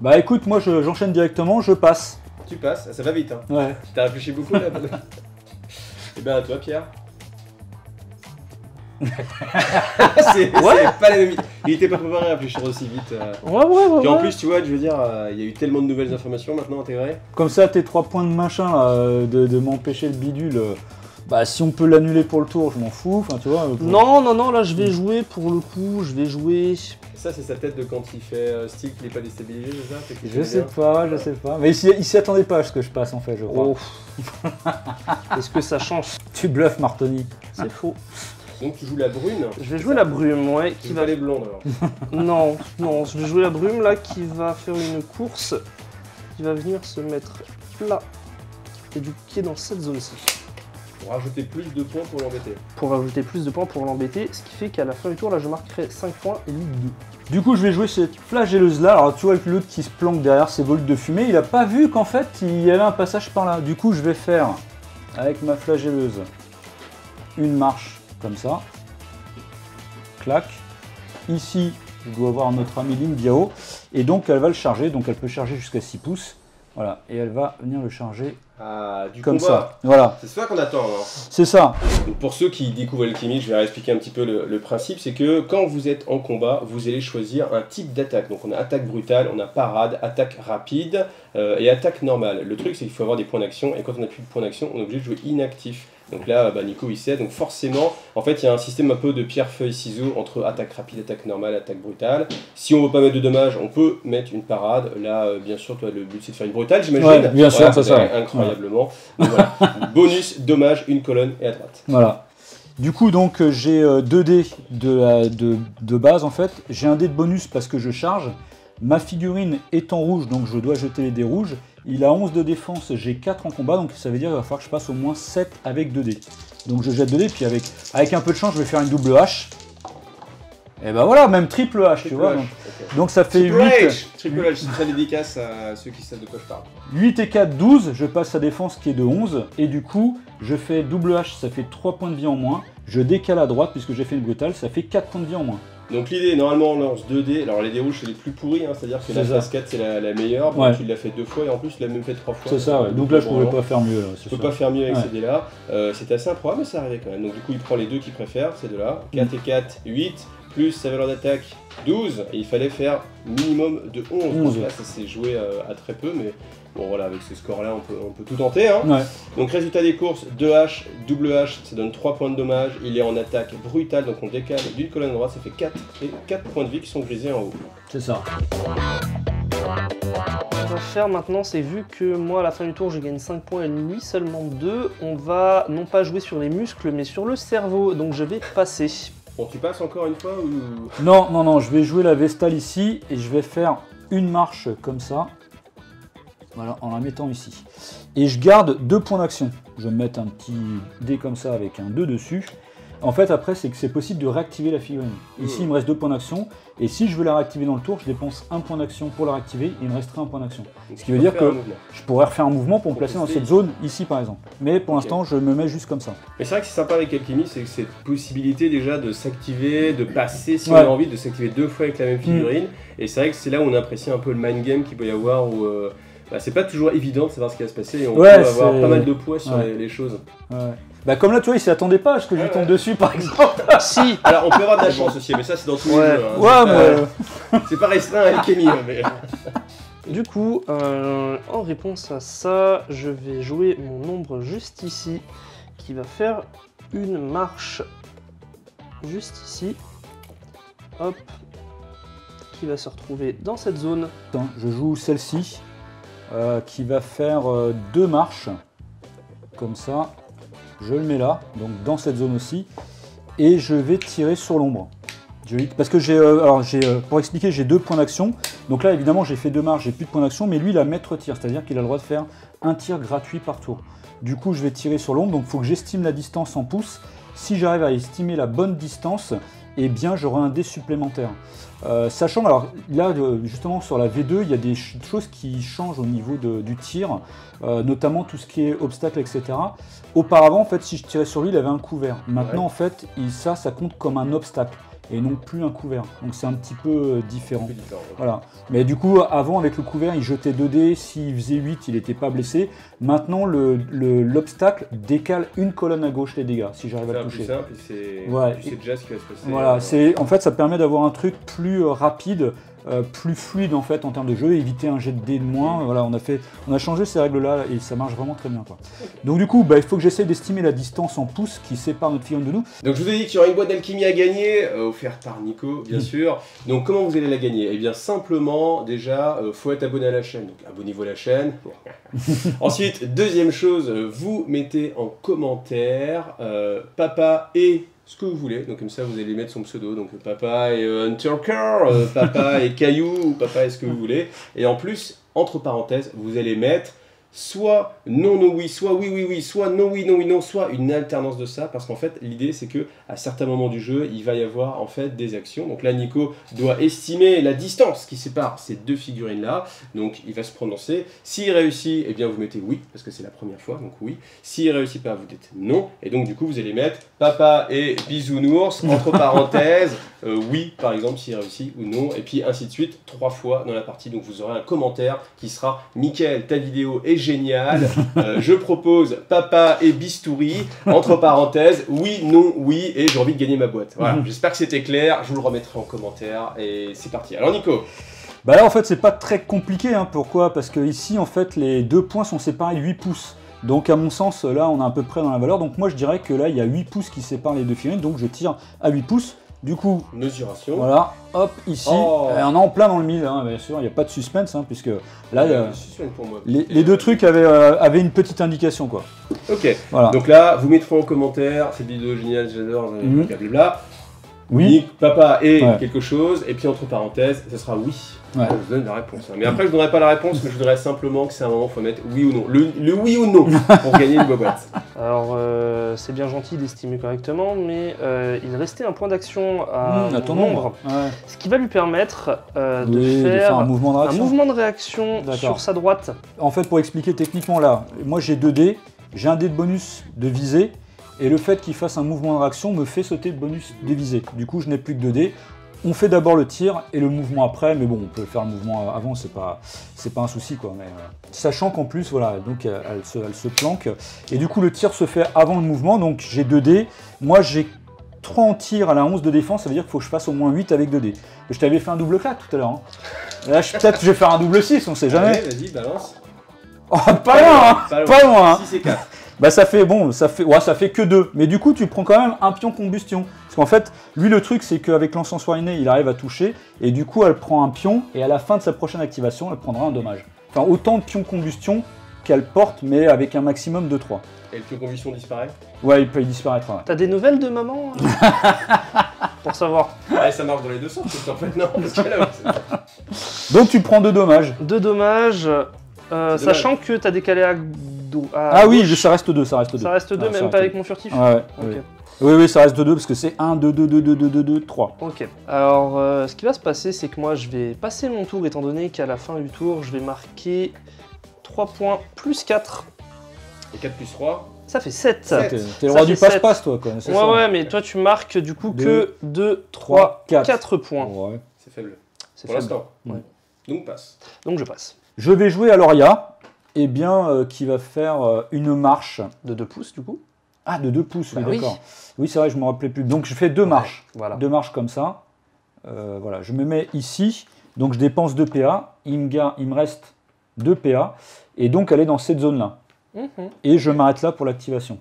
Bah écoute, moi j'enchaîne directement, je passe. Tu passes, ça va vite. Hein. Ouais. T'as réfléchi beaucoup là. Et ben à toi Pierre. c'est pas la même. Il était pas préparé à réfléchir aussi vite. Ouais. Puis en plus, tu vois, je veux dire, il y a eu tellement de nouvelles informations maintenant intégrées. Comme ça, tes 3 points de machin là, de m'empêcher le bidule. Bah si on peut l'annuler pour le tour, je m'en fous. Enfin tu vois. Non, là je vais jouer pour le coup, je vais jouer. Ça, c'est sa tête de quand il fait style qu'il n'est pas déstabilisé, c'est ça? Fait qu'il Je fait sais bien. pas, je sais pas. Mais il s'y attendait pas à ce que je passe en fait, je crois. Oh. Est-ce que ça change? Tu bluffes Martoni. C'est faux. Donc tu joues la brune. Je vais jouer la brume, ouais, Tu qui joues va... pas les blondes alors. Non, je vais jouer la brume là, qui va faire une course, qui va venir se mettre là, et du coup qui est dans cette zone-ci, Pour rajouter plus de points pour l'embêter. pour ajouter plus de points pour l'embêter, ce qui fait qu'à la fin du tour, là, je marquerai 5 points et lui 2. Du coup, je vais jouer cette flagelleuse là. Alors, tu vois, avec l'autre qui se planque derrière ces volutes de fumée, il a pas vu qu'en fait, il y avait un passage par là. Du coup, je vais faire, avec ma flagelleuse, une marche comme ça. Clac. Ici, je dois avoir notre ami Lingao. Et donc, elle va le charger. Donc, elle peut charger jusqu'à 6 pouces. Voilà. Et elle va venir le charger Ah, du comme combat. ça. Voilà. C'est ça qu'on attend. Hein. C'est ça. Donc, pour ceux qui découvrent Alchemy, je vais réexpliquer un petit peu le principe. C'est que quand vous êtes en combat, vous allez choisir un type d'attaque. Donc on a attaque brutale, on a parade, attaque rapide et attaque normale. Le truc c'est qu'il faut avoir des points d'action et quand on n'a plus de points d'action, on est obligé de jouer inactif. Donc là, Nico il sait, donc forcément, en fait il y a un système un peu de pierre-feuille-ciseaux entre attaque rapide, attaque normale, attaque brutale. Si on veut pas mettre de dommages, on peut mettre une parade. Là, bien sûr, toi, le but c'est de faire une brutale, j'imagine. Ouais, bien sûr, Voilà, c'est ça. Incroyablement. Donc, voilà. Bonus, dommage, une colonne et à droite. Voilà. Du coup, donc, j'ai 2 dés de base, en fait. J'ai un dé de bonus parce que je charge. Ma figurine est en rouge, donc je dois jeter les dés rouges. Il a 11 de défense, j'ai 4 en combat, donc ça veut dire qu'il va falloir que je passe au moins 7 avec 2 dés. Donc je jette 2 dés, puis avec un peu de chance, je vais faire une double hache. Et ben voilà, même triple hache, tu vois. Donc ça fait 8. Triple H, c'est très dédicace à ceux qui savent de quoi je parle. 8 et 4, 12, je passe sa défense qui est de 11, et du coup, je fais double H, ça fait 3 points de vie en moins, je décale à droite puisque j'ai fait une brutale, ça fait 4 points de vie en moins. Donc l'idée, normalement on lance 2 dés, alors les dés rouges c'est les plus pourris, hein, c'est-à-dire que la C'est phase 4 c'est la meilleure, Ouais. donc tu l'as fait 2 fois et en plus tu l'as même fait 3 fois. C'est ça, ouais. Donc là je pouvais pas faire mieux. Là, Tu peux pas faire mieux avec Ouais. ces dés-là, c'était assez improbable mais ça arrivait quand même. Donc du coup il prend les deux qu'il préfère, ces deux-là, 4 et 4, 8, plus sa valeur d'attaque 12, et il fallait faire minimum de 11. 11. Donc là ça s'est joué à très peu, mais bon voilà, avec ce score-là on peut tout tenter. Hein. Ouais. Donc résultat des courses, 2 H, double H, ça donne 3 points de dommage, il est en attaque brutale, donc on décale d'une colonne à droite, ça fait 4 et 4 points de vie qui sont grisés en haut. C'est ça. Ce qu'on va faire maintenant, c'est vu que moi à la fin du tour je gagne 5 points et lui seulement 2, on va non pas jouer sur les muscles mais sur le cerveau, donc je vais passer. Bon, tu passes encore une fois ou... Non, je vais jouer la Vestale ici et je vais faire une marche comme ça. Voilà, en la mettant ici. Et je garde 2 points d'action. Je vais me mettre un petit dé comme ça avec un 2 dessus. En fait, après, c'est que c'est possible de réactiver la figurine. Ici, il me reste 2 points d'action. Et si je veux la réactiver dans le tour, je dépense 1 point d'action pour la réactiver et il me restera 1 point d'action. Donc, Ce tu qui veut peux dire faire que un mouvement. je pourrais refaire un mouvement pour me Pour placer dans tester cette ici. zone ici, par exemple. Mais pour Ok. l'instant, je me mets juste comme ça. Mais c'est vrai que c'est sympa avec Alchemy, c'est que cette possibilité déjà de s'activer, de passer si Ouais. on a envie, de s'activer 2 fois avec la même figurine. Et c'est vrai que c'est là où on apprécie un peu le mind game qu'il peut y avoir, où c'est pas toujours évident de savoir ce qui va se passer et on Ouais, peut avoir c'est- pas mal de poids sur Ouais. les choses. Ouais. Bah comme là, tu vois, il s'y attendait pas à ce que je lui Ouais, tombe ouais. dessus, par exemple. Si. Alors on peut avoir de la chance aussi, mais ça c'est dans tous les Ouais. jeux. Hein. Ouais, C'est mais... pas- c'est pas restreint à Alchemy. Hein, mais... Du coup, en réponse à ça, je vais jouer mon ombre juste ici, qui va faire une marche juste ici. Hop. Qui va se retrouver dans cette zone. Attends, je joue celle-ci, qui va faire 2 marches, comme ça. Je le mets là, donc dans cette zone aussi. et je vais tirer sur l'ombre. Parce que pour expliquer, j'ai 2 points d'action. Donc là, évidemment, j'ai fait 2 marches, j'ai plus de points d'action, mais lui, il a maître tir, c'est-à-dire qu'il a le droit de faire un tir gratuit par tour. Du coup, je vais tirer sur l'ombre, donc il faut que j'estime la distance en pouces. Si j'arrive à estimer la bonne distance, eh bien, j'aurai un dé supplémentaire. Sachant, alors là, justement, sur la V2, il y a des choses qui changent au niveau du tir, notamment tout ce qui est obstacle, etc. Auparavant, en fait, si je tirais sur lui, il avait un couvert. Maintenant, en fait, ça compte comme un obstacle et non plus un couvert. Donc c'est un petit peu différent. Voilà. Mais du coup, avant, avec le couvert, il jetait 2 dés. S'il faisait 8, il n'était pas blessé. Maintenant, l'obstacle décale une colonne à gauche les dégâts, si j'arrive à le toucher. C'est simple, c'est déjà ce qui va se passer. Voilà, en fait, ça permet d'avoir un truc plus rapide, plus fluide en fait en termes de jeu, éviter un jet de dés de moins. Voilà, on a changé ces règles-là et ça marche vraiment très bien, quoi. Donc du coup, il faut que j'essaie d'estimer la distance en pouces qui sépare notre figurine de nous. Donc je vous ai dit qu'il y aura une boîte d'alchimie à gagner, offerte par Nico, bien sûr. Donc comment vous allez la gagner? Eh bien simplement, déjà, faut être abonné à la chaîne. Donc abonnez-vous à la chaîne. Ensuite, deuxième chose, vous mettez en commentaire papa et ce que vous voulez, donc comme ça vous allez mettre son pseudo, donc papa et Hunterker, papa et Caillou, ou papa et ce que vous voulez, et en plus, entre parenthèses, vous allez mettre soit non, non, oui, soit oui, oui, oui, soit non, oui, non, oui, non, soit une alternance de ça, parce qu'en fait, l'idée c'est que à certains moments du jeu, il va y avoir en fait des actions. Donc là, Nico doit estimer la distance qui sépare ces 2 figurines-là, donc il va se prononcer. S'il réussit, eh bien vous mettez oui, parce que c'est la première fois, donc oui. S'il réussit pas, vous dites non, et donc du coup, vous allez mettre papa et bisounours, entre parenthèses, oui, par exemple, s'il réussit ou non, et puis ainsi de suite, 3 fois dans la partie. Donc vous aurez un commentaire qui sera « Mickaël, ta vidéo est géniale, je propose papa et bistouri, entre parenthèses, oui, non, oui, et j'ai envie de gagner ma boîte. » Voilà, j'espère que c'était clair, je vous le remettrai en commentaire, et c'est parti. Alors Nico? Bah là, en fait, c'est pas très compliqué, hein. Pourquoi? Parce que ici, en fait, les 2 points sont séparés de 8 pouces. Donc à mon sens, là, on est à peu près dans la valeur. Donc moi, je dirais que là, il y a 8 pouces qui séparent les 2 figurines, donc je tire à 8 pouces. Du coup, mesuration. Voilà, hop, ici, on est en plein dans le mille, hein, bien sûr, il n'y a pas de suspense, hein, puisque là, pour moi. Les 2 trucs avaient une petite indication, quoi. Ok, voilà. Donc là, vous mettrez en commentaire, cette vidéo géniale, j'adore, blablabla. Oui. Papa et quelque chose, et puis entre parenthèses, ce sera oui. Ouais. Je vous donne la réponse. Hein. Mais après, je ne donnerai pas la réponse, mais je dirais simplement que c'est un moment où il faut mettre oui ou non. Le oui ou non pour gagner une boîte. Alors, c'est bien gentil d'estimer correctement, mais il restait un point d'action à ton nombre. Ouais. Ce qui va lui permettre de faire faire un mouvement de réaction, sur sa droite. En fait, pour expliquer techniquement là, moi j'ai 2 dés, j'ai un dé de bonus de visée, et le fait qu'il fasse un mouvement de réaction me fait sauter le bonus de visée. Du coup, je n'ai plus que 2 dés. On fait d'abord le tir et le mouvement après, mais bon, on peut faire le mouvement avant, c'est pas un souci, quoi. Mais, sachant qu'en plus, voilà, donc elle se planque, et du coup le tir se fait avant le mouvement, donc j'ai 2 dés. Moi j'ai 3 en tir à la 11 de défense, ça veut dire qu'il faut que je fasse au moins 8 avec 2 dés. Je t'avais fait un double claque tout à l'heure. Hein. Là, peut-être je vais faire un double 6, on sait jamais. Allez, vas-y, balance. Oh, pas loin, pas loin. Hein. 6 et 4. Bah ça fait que 2, mais du coup tu prends quand même un pion combustion. Parce qu'en fait, lui le truc c'est qu'avec l'encensoir inné, il arrive à toucher, et du coup elle prend un pion, et à la fin de sa prochaine activation, elle prendra un dommage. Enfin autant de pions combustion qu'elle porte, mais avec un maximum de 3. Et le pion combustion disparaît? Ouais, il peut y disparaître. Ouais. T'as des nouvelles de maman pour savoir. Ouais, ça marche dans les 2 sens, parce qu'en fait non, parce que là, donc tu prends 2 dommages. 2 dommages, sachant que t'as décalé à ah oui, gauche. ça reste 2, ça reste 2. Ça reste 2, même pas avec mon furtif. Ouais, okay. Oui, ça reste 2, parce que c'est 1, 2, 2, 2, 2, 2, 2, 2, 3. Ok. Alors, ce qui va se passer, c'est que moi, je vais passer mon tour, étant donné qu'à la fin du tour, je vais marquer 3 points plus 4. Et 4 plus 3 ça fait 7. T'es le roi du passe-passe, toi, quoi. Ouais, mais toi, tu marques du coup que 2, 3, 4 points. Ouais. C'est faible. C'est pour l'instant. Ouais. Donc passe. Donc je passe. Je vais jouer à Loria. Eh bien, qui va faire une marche. De 2 pouces, du coup. Ah, de 2 pouces, oui, oui. d'accord. Oui, c'est vrai, je ne me rappelais plus. Donc, je fais 2 marches. Voilà. 2 marches comme ça. Voilà, je me mets ici. Donc, je dépense 2 PA. Il me reste 2 PA. Et donc, elle est dans cette zone-là. Et je m'arrête là pour l'activation.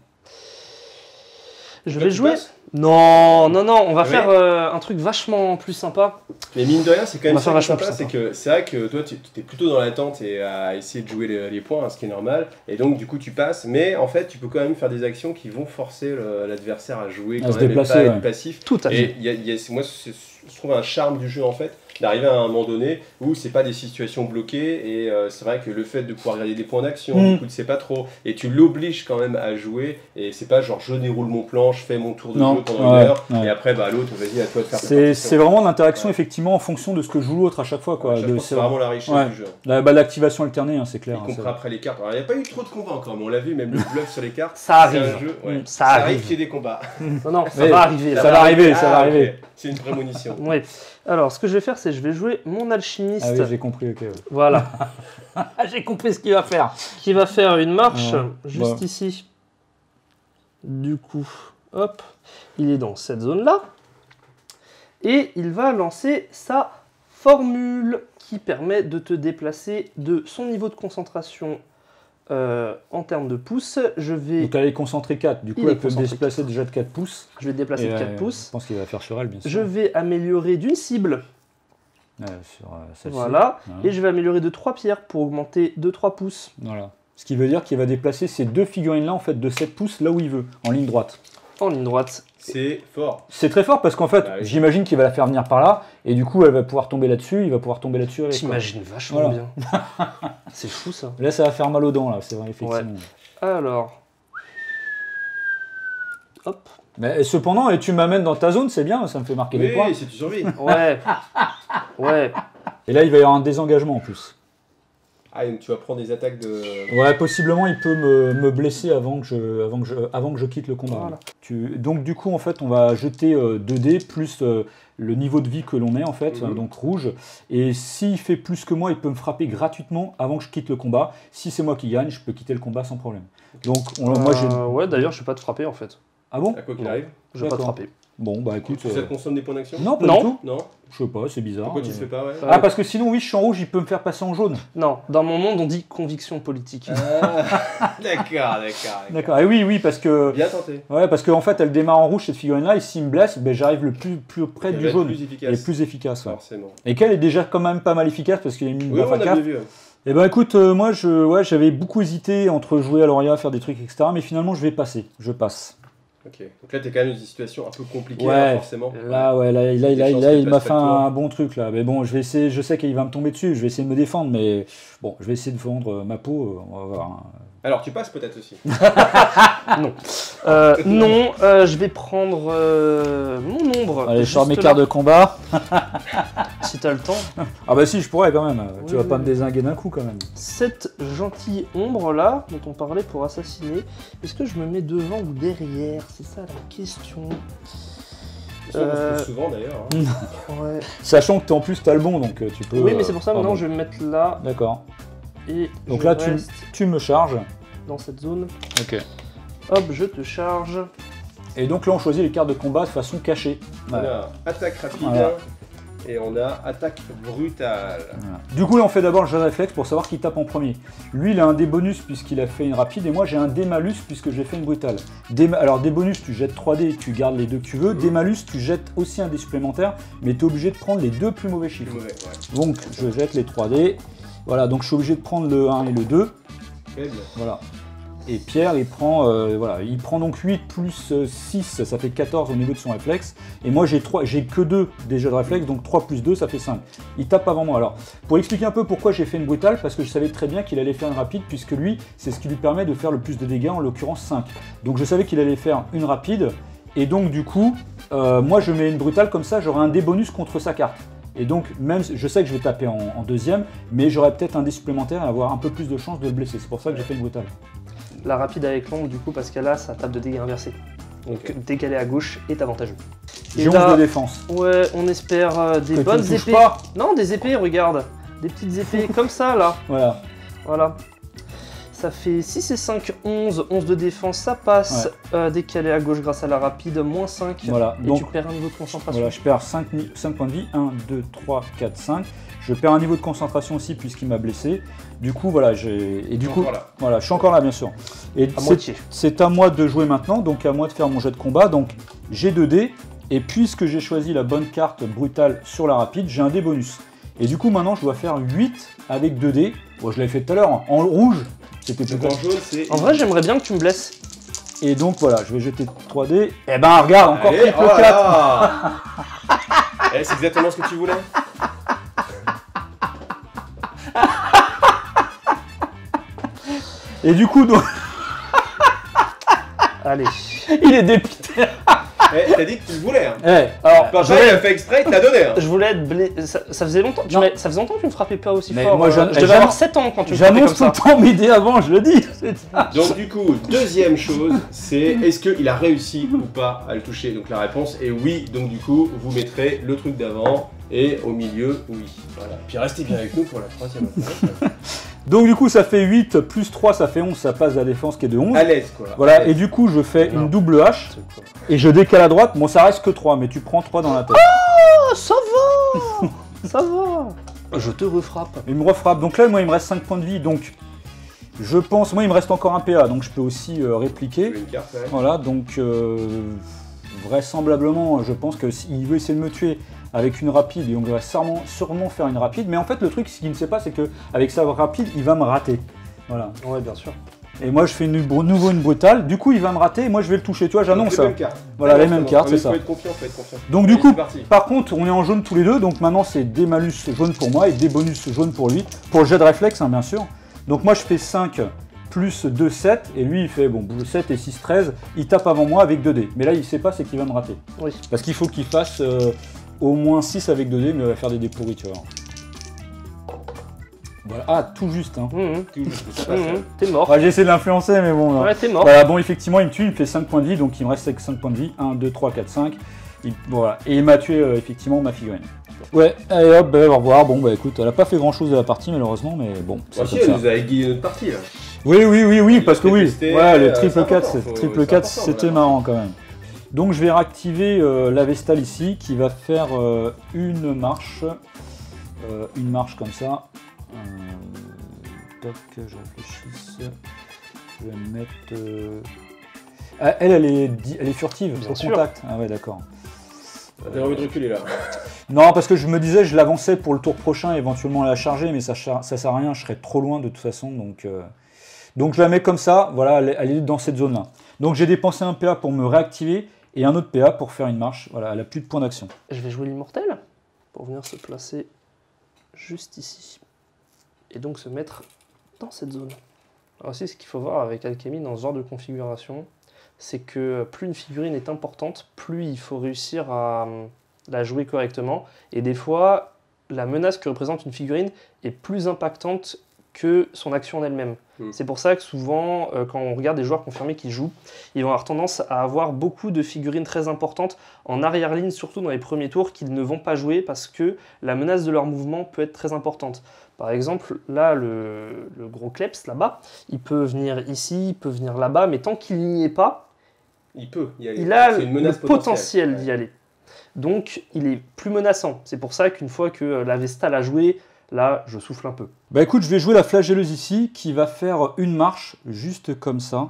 Je Toi, vais tu jouer. passes Non, non, non, on va Ah faire un truc vachement plus sympa. Mais mine de rien, c'est quand même On va faire ça qui est vachement sympa, plus c'est que c'est vrai que toi, tu es plutôt dans l'attente et à essayer de jouer les points, hein, ce qui est normal. Et donc, du coup, tu passes. Mais en fait, tu peux quand même faire des actions qui vont forcer l'adversaire à jouer À quand se même déplacer, et pas ouais. être passif. Tout à fait. Et moi, je trouve un charme du jeu, en fait, d'arriver à un moment donné où c'est pas des situations bloquées. Et c'est vrai que le fait de pouvoir regarder des points d'action, du coup, tu sais pas trop. Et tu l'obliges quand même à jouer. Et c'est pas genre, je déroule mon plan, je fais mon tour de Non, jeu pendant ouais, une heure. ouais. Et après, bah, l'autre, vas-y, à toi de faire ta C'est partition. vraiment l'interaction, Ouais. effectivement, en fonction de ce que joue l'autre à chaque fois. Quoi. Je pense que c'est vraiment la richesse Ouais. du jeu. L'activation alternée, hein, c'est Y clair. hein, compris ça. après les cartes. Alors, il n'y a pas eu trop de combats encore, mais on l'a vu, même le bluff sur les cartes. Ça C'est arrive. un jeu, ouais. Ça arrive. qu'il y ait des combats. Non, non, ça Mais va arriver. ça Là. va arriver, ça va Ah, ok. arriver. C'est une prémonition. Ouais. Alors, ce que je vais faire, c'est je vais jouer mon alchimiste. Ah oui, j'ai compris, ok. Ouais. Voilà. J'ai compris ce qu'il va faire. Qui va faire une marche Ouais. juste Bah. ici. Du coup, hop, il est dans cette zone-là. Et il va lancer sa formule qui permet de te déplacer de son niveau de concentration en termes de pouces. Je vais Donc elle est concentrée 4, du coup Il est elle peut me concentré déplacer déjà de 4 pouces. déplacer de 4 Je pouces. pense qu'il va faire sur elle, bien sûr. Je vais améliorer d'une cible. Sur celle-ci. Voilà. Voilà. Et je vais améliorer de 3 pierres pour augmenter de 3 pouces. Voilà. Ce qui veut dire qu'il va déplacer ces deux figurines-là en fait de 7 pouces là où il veut, en ligne droite. En ligne droite. C'est fort. C'est très fort parce qu'en fait, Bah oui. j'imagine qu'il va la faire venir par là, et du coup elle va pouvoir tomber là-dessus, il va pouvoir tomber là-dessus avec. quoi. T'imagines vachement Voilà. bien. C'est fou ça. Là ça va faire mal aux dents, là, c'est vrai, effectivement. Alors. Hop. Mais cependant, et tu m'amènes dans ta zone, c'est bien, ça me fait marquer des points. Oui, si tu survis. Ouais. Ouais. Et là il va y avoir un désengagement en plus. Ah, donc tu vas prendre des attaques de. Ouais, possiblement il peut me blesser avant que je quitte le combat. Voilà. Donc du coup en fait on va jeter 2 dés plus le niveau de vie que l'on est en fait, Mhm. donc rouge. Et s'il fait plus que moi, il peut me frapper gratuitement avant que je quitte le combat. Si c'est moi qui gagne, je peux quitter le combat sans problème. Donc moi j'ai... Ouais, d'ailleurs, je vais pas te frapper en fait. Ah bon? À quoi qu'il Non. arrive. Je vais pas te D'accord. frapper. Bon bah écoute... Ça te consomme des points d'action. Non, pas Non. du tout. Non. Je sais pas, c'est bizarre. Pourquoi tu le fais pas, ouais. Ah parce que sinon oui, je suis en rouge, il peut me faire passer en jaune. Non, dans mon monde, on dit conviction politique. Ah, d'accord. D'accord, et oui, parce que... Bien tenté. Ouais, parce qu'en fait, elle démarre en rouge, cette figurine-là, et s'il me blesse, ben, j'arrive le plus près Elle du va être jaune. plus Elle efficace. est plus efficace, ouais. Forcément. Et qu'elle est déjà quand même pas mal efficace, parce qu'il a mis une Oui, on baffe à a 4. bien vu. Eh ben écoute, moi j'avais beaucoup hésité entre jouer à Loria, faire des trucs, etc. Mais finalement, je vais passer. Je passe. Ok. Donc là, t'es quand même dans une situation un peu compliquée, Ouais. hein, forcément. Là, ouais, là, Des chances il qu'il m'a passe fait pas le tour. un bon truc là. Mais bon, je vais essayer. Je sais qu'il va me tomber dessus. Je vais essayer de me défendre, mais bon, je vais essayer de vendre ma peau. On va voir. Hein. Alors, tu passes peut-être aussi. Non, je vais prendre mon ombre. Allez, je juste sors mes là, cartes de combat. Si t'as le temps. Ah bah si, je pourrais quand même. Tu vas Oui, pas oui. me dézinguer d'un coup quand même. Cette gentille ombre là, dont on parlait pour assassiner, est-ce que je me mets devant ou derrière? C'est ça la question. Ça, on se pose souvent d'ailleurs. Hein. Ouais. Sachant que en plus t'as le bon, donc tu peux. Oui, mais c'est pour ça maintenant pardon. je vais me mettre là D'accord. et Donc je là, reste tu me charges. dans cette zone. Ok. Hop, je te charge. Et donc là, on choisit les cartes de combat de façon cachée. On Ouais. a attaque rapide Voilà. et on a attaque brutale. Voilà. Du coup, là, on fait d'abord le jet de réflexe pour savoir qui tape en premier. Lui, il a un dé bonus puisqu'il a fait une rapide, et moi, j'ai un dé malus puisque j'ai fait une brutale. Alors, dé bonus, tu jettes 3 dés et tu gardes les deux que tu veux. Dé malus, tu jettes aussi un dé supplémentaire, mais tu es obligé de prendre les deux plus mauvais C'est chiffres. mauvais, ouais. Donc, je jette les 3 dés. Voilà, donc je suis obligé de prendre le 1 et le 2. Faible. Voilà. Et Pierre, il prend donc 8 plus 6, ça fait 14 au niveau de son réflexe. Et moi, j'ai que 2 des jets de réflexe, donc 3 plus 2, ça fait 5. Il tape avant moi. Alors, pour expliquer un peu pourquoi j'ai fait une brutale, parce que je savais très bien qu'il allait faire une rapide, puisque lui, c'est ce qui lui permet de faire le plus de dégâts, en l'occurrence 5. Donc je savais qu'il allait faire une rapide, et donc du coup, moi je mets une brutale comme ça, j'aurai un dé bonus contre sa carte. Et donc, même, je sais que je vais taper en deuxième, mais j'aurai peut-être un dé supplémentaire et avoir un peu plus de chance de le blesser. C'est pour ça que j'ai fait une brutale. La rapide avec l'ombre, du coup, parce qu'elle a sa table de dégâts inversée. Donc, Ok. dès qu'elle est à gauche, est avantageux. J'ai Et 11 là, de défense. ouais, on espère des Que tu bonnes ne touches épées. pas. Non, des épées, regarde. Des petites épées comme ça, là. Voilà. Voilà. Ça fait 6 et 5, 11. 11 de défense, ça passe. Décalé à gauche grâce à la rapide, moins 5. Voilà, Et donc, tu perds un niveau de concentration. voilà, je perds 5 points de vie. 1, 2, 3, 4, 5. Je perds un niveau de concentration aussi puisqu'il m'a blessé. Du coup, voilà, voilà, je suis encore là, bien sûr. Et À moitié. c'est à moi de jouer maintenant, donc à moi de faire mon jet de combat. Donc j'ai 2 dés, et puisque j'ai choisi la bonne carte brutale sur la rapide, j'ai un dé bonus. Et du coup, maintenant, je dois faire 8 avec 2 dés. Bon, je l'avais fait tout à l'heure, hein. En rouge, c'était Donc peut-être. en jaune, c'est. En vrai, j'aimerais bien que tu me blesses. Et donc voilà, je vais jeter 3 dés. Et ben regarde, encore Allez, triple oh 4. là. Eh, c'est exactement ce que tu voulais. Et du coup, donc, Allez. il est dépité. Eh, t'as dit que tu le voulais. Hein. Alors, Papa, il a fait exprès, il te l'a donné. Hein. Je voulais être blessé. Ça faisait longtemps. Non. Ça faisait longtemps que tu me frappais pas aussi Mais fort. moi, je devais j'annonce- avoir 7 ans quand tu me frappais comme j'annonce tout ça. le temps mes dés avant, je le dis. Donc du coup, deuxième chose, c'est est-ce qu'il a réussi ou pas à le toucher. Donc la réponse est oui, donc du coup, vous mettrez le truc d'avant et au milieu, oui. Voilà. Puis restez bien avec nous pour la troisième. Donc du coup, ça fait 8, plus 3, ça fait 11, ça passe à la défense qui est de 11. À l'aise quoi. Voilà, À l'aise. et du coup, je fais Non. une double hache, et je décale à droite. Bon, ça reste que 3, mais tu prends 3 dans la tête. Oh, ça va. Ça va. Je te refrappe. Il me refrappe. Donc là, moi, il me reste 5 points de vie, donc je pense... Moi, il me reste encore un PA, donc je peux aussi Tu répliquer. veux une carte, ouais. Voilà, donc vraisemblablement, je pense que s'il veut essayer de me tuer avec une rapide, et on va sûrement faire une rapide, mais en fait, le truc, ce qu'il ne sait pas, c'est qu'avec sa rapide, il va me rater. Voilà. Ouais, bien sûr. Et moi, je fais nouveau une brutale, du coup, il va me rater, et moi, je vais le toucher, tu vois, j'annonce Donc, ça. les mêmes cartes. Voilà, les Exactement. mêmes cartes, Mais c'est ça. Faut être confiant, faut être confiant. Donc Allez, du coup, c'est parti. par contre, on est en jaune tous les deux, donc maintenant c'est des malus jaunes pour moi et des bonus jaunes pour lui, pour le jet de réflexe, hein, bien sûr. Donc moi je fais 5 plus 2, 7, et lui il fait, bon, 7 et 6, 13, il tape avant moi avec 2 dés. Mais là il sait pas, c'est qu'il va me rater. Oui. Parce qu'il faut qu'il fasse au moins 6 avec 2 dés, mais il va faire des dés pourris, tu vois. Voilà, ah, tout juste, hein. Ça passe, hein. T'es mort. Ouais, j'ai essayé de l'influencer, mais bon. Ouais, t'es mort. Voilà, bon, effectivement, il me tue, il me fait 5 points de vie, donc il me reste 5 points de vie. 1, 2, 3, 4, 5. Voilà. Et il m'a tué, effectivement, ma figurine. Ouais, allez hop, au revoir. Bon, bah écoute, elle a pas fait grand chose de la partie, malheureusement, mais bon, c'est Moi aussi, comme elle ça. nous a égayé notre partie là. Oui, parce que oui. Testé, Ouais, le c'est triple 4, important, faut- triple c'est 4, important, c'était voilà. marrant quand même. Donc je vais réactiver la Vestale ici, qui va faire une marche comme ça. Toc, je réfléchisse. Je vais me mettre. Ah, elle est furtive, Bien au sûr. contact. Ah ouais, d'accord. T'as envie de reculer là. Non, parce que je me disais, je l'avançais pour le tour prochain, éventuellement la charger, mais ça sert à rien, je serais trop loin de toute façon. Donc je la mets comme ça, voilà, elle est dans cette zone-là. Donc j'ai dépensé un PA pour me réactiver et un autre PA pour faire une marche. Voilà, elle a plus de points d'action. Je vais jouer l'immortel pour venir se placer juste ici. Et donc se mettre dans cette zone. Alors aussi, ce qu'il faut voir avec Alchemy dans ce genre de configuration, c'est que plus une figurine est importante, plus il faut réussir à la jouer correctement. Et des fois, la menace que représente une figurine est plus impactante que son action en elle-même. C'est pour ça que souvent, quand on regarde des joueurs confirmés qui jouent, ils vont avoir tendance à avoir beaucoup de figurines très importantes en arrière-ligne, surtout dans les premiers tours, qu'ils ne vont pas jouer parce que la menace de leur mouvement peut être très importante. Par exemple, là, le gros Kleps, là-bas, il peut venir ici, il peut venir là-bas, mais tant qu'il n'y est pas, Il peut y aller. il a C'est une le menace potentiel d'y Ouais. aller. Donc, il est plus menaçant. C'est pour ça qu'une fois que la Vestale a joué, là, je souffle un peu. Bah écoute, je vais jouer la flagelleuse ici, qui va faire une marche, juste comme ça.